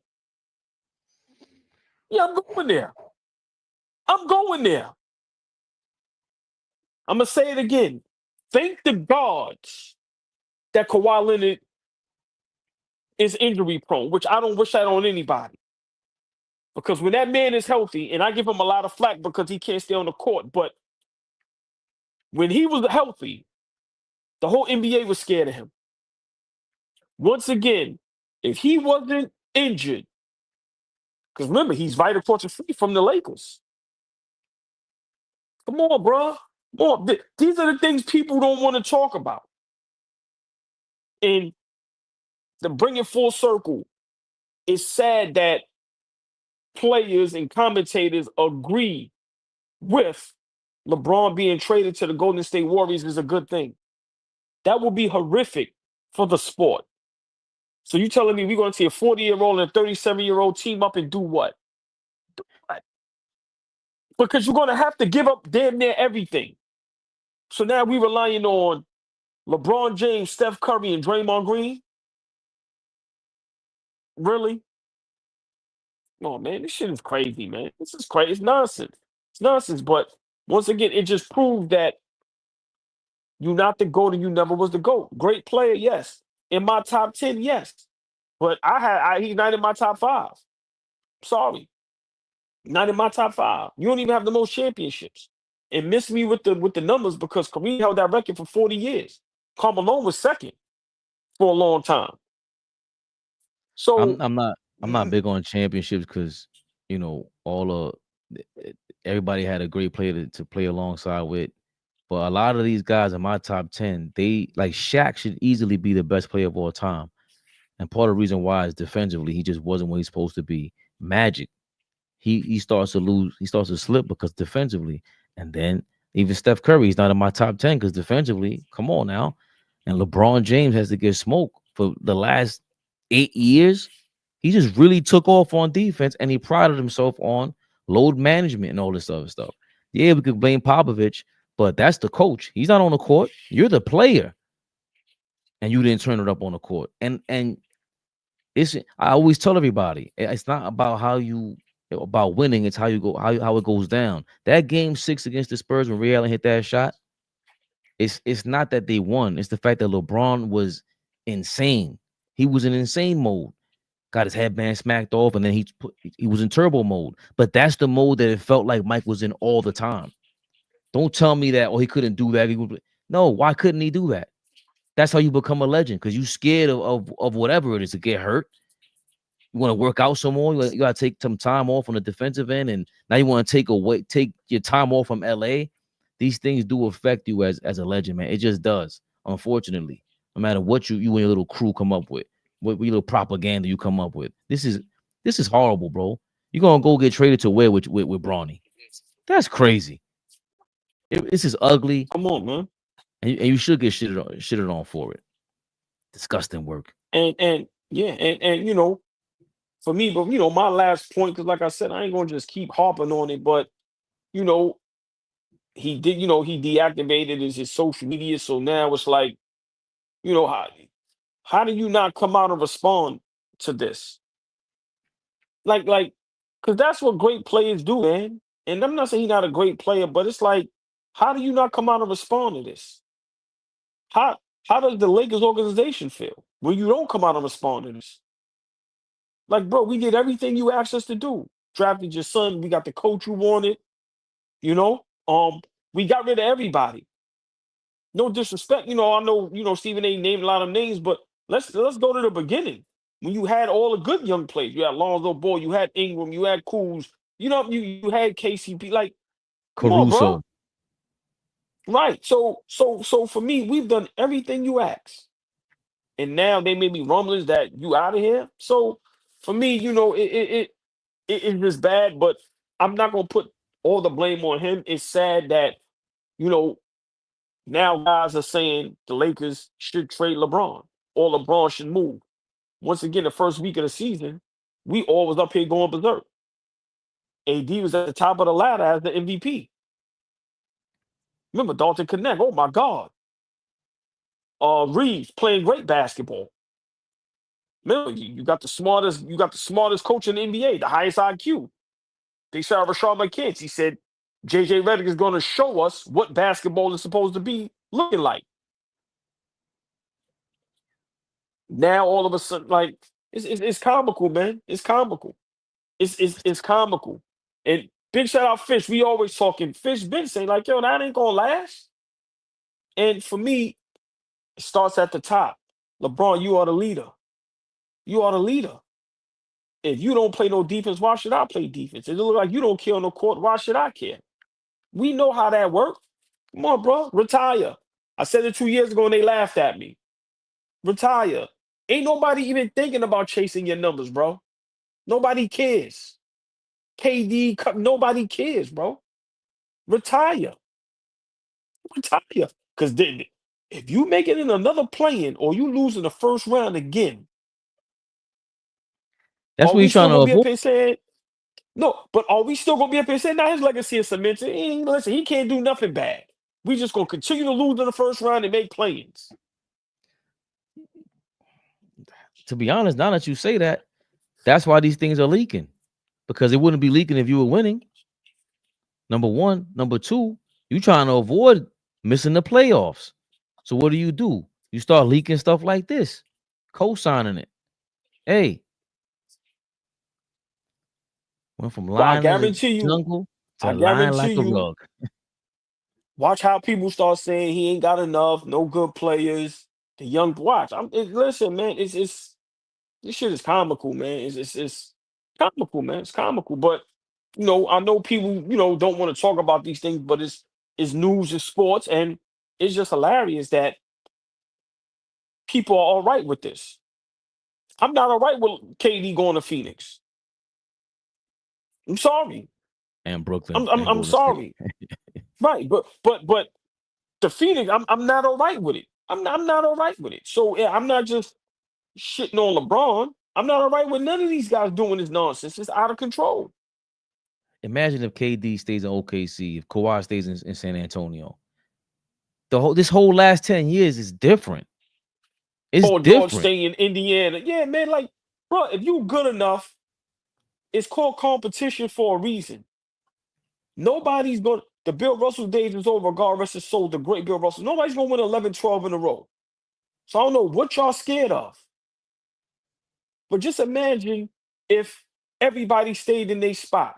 [SPEAKER 1] Yeah, I'm going there. I'm going there. I'm going to say it again. Thank the gods that Kawhi Leonard is injury prone, which I don't wish that on anybody. Because when that man is healthy, and I give him a lot of flack because he can't stay on the court, but when he was healthy, the whole NBA was scared of him. Once again, if he wasn't injured, because remember, he's right across the street from the Lakers. Come on, bro. Come on. These are the things people don't want to talk about. And to bring it full circle, it's sad that players and commentators agree with LeBron being traded to the Golden State Warriors is a good thing. That would be horrific for the sport. So you telling me we're going to see a 40-year-old and a 37-year-old team up and do what? Do what? Because you're going to have to give up damn near everything. So now we're relying on LeBron James, Steph Curry, and Draymond Green? Really? Oh, man, this shit is crazy, man. This is crazy. It's nonsense. It's nonsense. But once again, it just proved that you're not the GOAT and you never was the GOAT. Great player, yes. In my top 10, yes. But he's not in my top 5. Sorry. Not in my top 5. You don't even have the most championships. And miss me with the numbers because Kareem held that record for 40 years. Karl Malone was second for a long time. So
[SPEAKER 3] I'm not big on championships because everybody had a great player to play alongside with. But a lot of these guys in my top 10, they like Shaq should easily be the best player of all time. And part of the reason why is defensively, he just wasn't what he's supposed to be. Magic, he starts to lose, he starts to slip because defensively. And then even Steph Curry, he's not in my top 10 because defensively, come on now. And LeBron James has to get smoked for the last 8 years. He just really took off on defense and he prided himself on load management and all this other stuff. Yeah, we could blame Popovich, but that's the coach. He's not on the court. You're the player. And you didn't turn it up on the court. And I always tell everybody, it's not about about winning, it's how you go, how it goes down. That game 6 against the Spurs when Ray Allen hit that shot, it's not that they won. It's the fact that LeBron was insane. He was in insane mode. Got his headband smacked off, and then he was in turbo mode. But that's the mode that it felt like Mike was in all the time. Don't tell me that, he couldn't do that. No, why couldn't he do that? That's how you become a legend, because you're scared of whatever it is to get hurt. You want to work out some more. You got to take some time off on the defensive end, and now you want to take your time off from LA. These things do affect you as a legend, man. It just does, unfortunately. No matter what you and your little crew come up with, what little propaganda you come up with. This is horrible, bro. You're gonna go get traded to where with Bronny? That's crazy. This is ugly.
[SPEAKER 1] Come on, man.
[SPEAKER 3] And you should get shitted on for it. Disgusting work.
[SPEAKER 1] And for me, but my last point, because like I said, I ain't gonna just keep harping on it, but he did, he deactivated his social media. So now it's like, how do you not come out and respond to this? Like, because that's what great players do, man. And I'm not saying he's not a great player, but it's like, how do you not come out and respond to this? How does the Lakers organization feel when you don't come out and respond to this? Like, bro, we did everything you asked us to do. Drafted your son. We got the coach you wanted. We got rid of everybody. No disrespect. I know, Stephen A. named a lot of names, but let's go to the beginning. When you had all the good young players, you had Lonzo Ball, you had Ingram, you had Kuz, you had KCP, like
[SPEAKER 3] Caruso.
[SPEAKER 1] Come on, bro. Right. So for me, we've done everything you asked. and now they may be rumblings that you out of here. So for me, it's just bad. But I'm not gonna put all the blame on him. It's sad that now guys are saying the Lakers should trade LeBron or LeBron should move. Once again, the first week of the season, we all was up here going berserk. AD was at the top of the ladder as the MVP. Remember Dalton Connect? Oh my God. Reeves playing great basketball. Remember, you got the smartest coach in the NBA, the highest IQ. They saw Rashard McKenzie. He said, JJ Redick is going to show us what basketball is supposed to be looking like. Now all of a sudden, like it's comical, man. It's comical. It's comical. And big shout out Fish. We always talking. Fish been saying like, yo, that ain't gonna last. And for me, it starts at the top. LeBron, you are the leader. You are the leader. If you don't play no defense, why should I play defense? It look like you don't care on the court. Why should I care? We know how that works. Come on, bro. Retire. I said it 2 years ago and they laughed at me. Retire. Ain't nobody even thinking about chasing your numbers, bro. Nobody cares. KD, nobody cares, bro. Retire. Retire. Because if you make it in another play-in or you lose in the first round again,
[SPEAKER 3] That's what you're trying to avoid.
[SPEAKER 1] No, but are we still gonna be up here saying now his legacy is cemented? Listen, he can't do nothing bad. We just gonna continue to lose in the first round and make play-ins.
[SPEAKER 3] To be honest, now that you say that, that's why these things are leaking. Because it wouldn't be leaking if you were winning. Number one. Number two, you trying to avoid missing the playoffs. So what do? You start leaking stuff like this, co-signing it. Hey, went from lying like a jungle to lying like a rug.
[SPEAKER 1] Watch how people start saying he ain't got enough, no good players. The young watch. Listen, man, this shit is comical, man. It's comical, man. It's comical. But I know people, don't want to talk about these things, but it's news, it's sports, and it's just hilarious that people are all right with this. I'm not all right with KD going to Phoenix. I'm sorry.
[SPEAKER 3] And Brooklyn.
[SPEAKER 1] I'm sorry. Right, but the Phoenix, I'm not all right with it. I'm not all right with it. So yeah, I'm not just shitting on LeBron. I'm not all right with none of these guys doing this nonsense. It's out of control.
[SPEAKER 3] Imagine if KD stays in OKC, if Kawhi stays in San Antonio. This whole last 10 years is different. It's different.
[SPEAKER 1] George staying in Indiana. Yeah, man, like, bro, if you good enough, it's called competition for a reason. Nobody's going to, the Bill Russell days is over, God rest his soul, the great Bill Russell. Nobody's going to win 11, 12 in a row. So I don't know what y'all scared of. But just imagine if everybody stayed in their spot.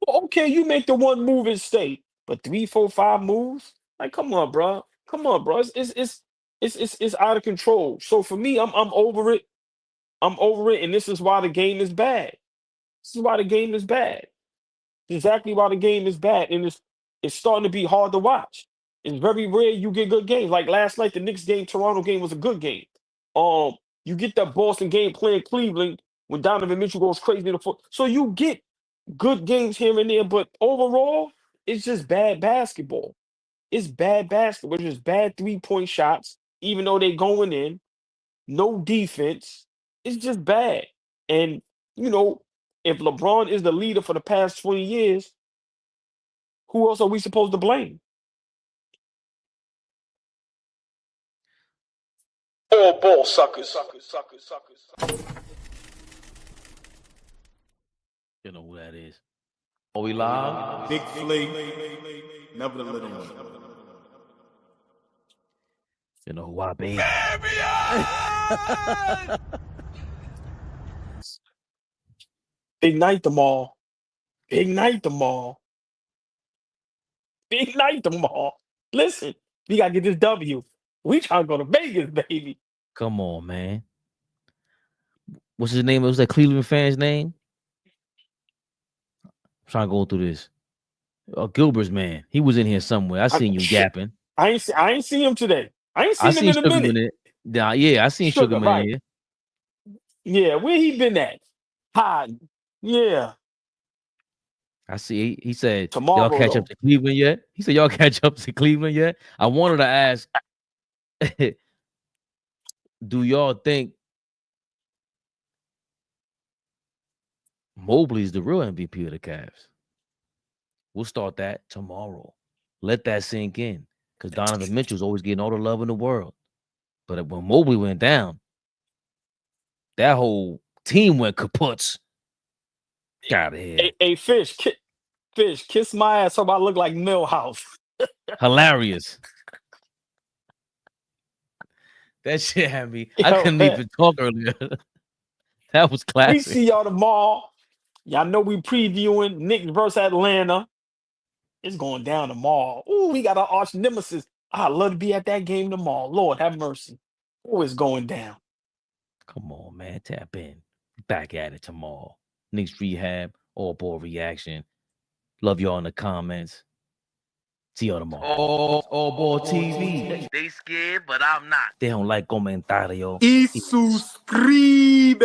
[SPEAKER 1] Well, okay, you make the one move and stay, but 3, 4, 5 moves? Like, come on, bro. Come on, bro. It's out of control. So for me, I'm over it. I'm over it, and this is why the game is bad. This is why the game is bad. Exactly why the game is bad, and it's starting to be hard to watch. It's very rare you get good games. Like last night, the Knicks game, Toronto game was a good game. You get that Boston game playing Cleveland when Donovan Mitchell goes crazy in the foot. So you get good games here and there, but overall, it's just bad basketball. It's bad basketball. It's just bad 3-point shots, even though they're going in. No defense. It's just bad. And, if LeBron is the leader for the past 20 years, who else are we supposed to blame? All ball suckers.
[SPEAKER 3] You know who that is. Are we live?
[SPEAKER 8] Big Flea, never the little one.
[SPEAKER 3] You know who I be.
[SPEAKER 1] Ignite them all. Ignite them all. Ignite them all. Listen, we got to get this W. We trying to go to Vegas, baby.
[SPEAKER 3] Come on, man. What's his name? What was that Cleveland fan's name? I'm trying to go through this. Gilbert's man. He was in here somewhere. I seen you yapping.
[SPEAKER 1] I ain't see him today. I ain't seen him in a minute.
[SPEAKER 3] Yeah, I seen Sugar Man
[SPEAKER 1] right.
[SPEAKER 3] here.
[SPEAKER 1] Yeah, where he been at? Hiding. Yeah.
[SPEAKER 3] I see. He said,
[SPEAKER 1] Tomorrow,
[SPEAKER 3] y'all catch up
[SPEAKER 1] though.
[SPEAKER 3] to Cleveland yet? He said, y'all catch up to Cleveland yet? I wanted to ask, do y'all think Mobley's the real MVP of the Cavs? We'll start that tomorrow. Let that sink in. Because Donovan Mitchell's always getting all the love in the world. But when Mobley went down, that whole team went kaputs. Got out of here.
[SPEAKER 1] Hey, Fish, kiss my ass so I look like Millhouse.
[SPEAKER 3] Hilarious. That shit had me. I
[SPEAKER 1] Yo,
[SPEAKER 3] couldn't even talk earlier. That was
[SPEAKER 1] we
[SPEAKER 3] classic.
[SPEAKER 1] see y'all tomorrow. Y'all know we previewing Knicks versus Atlanta. It's going down tomorrow. Ooh, we got our arch nemesis. I'd love to be at that game tomorrow. Lord have mercy. Oh, it's going down.
[SPEAKER 3] Come on, man. Tap in. Back at it tomorrow. Knicks Rehab, AllBall reaction. Love y'all in the comments. See y'all tomorrow. AllBall TV. They scared, but I'm not. They don't like comentario.
[SPEAKER 8] Y suscribe.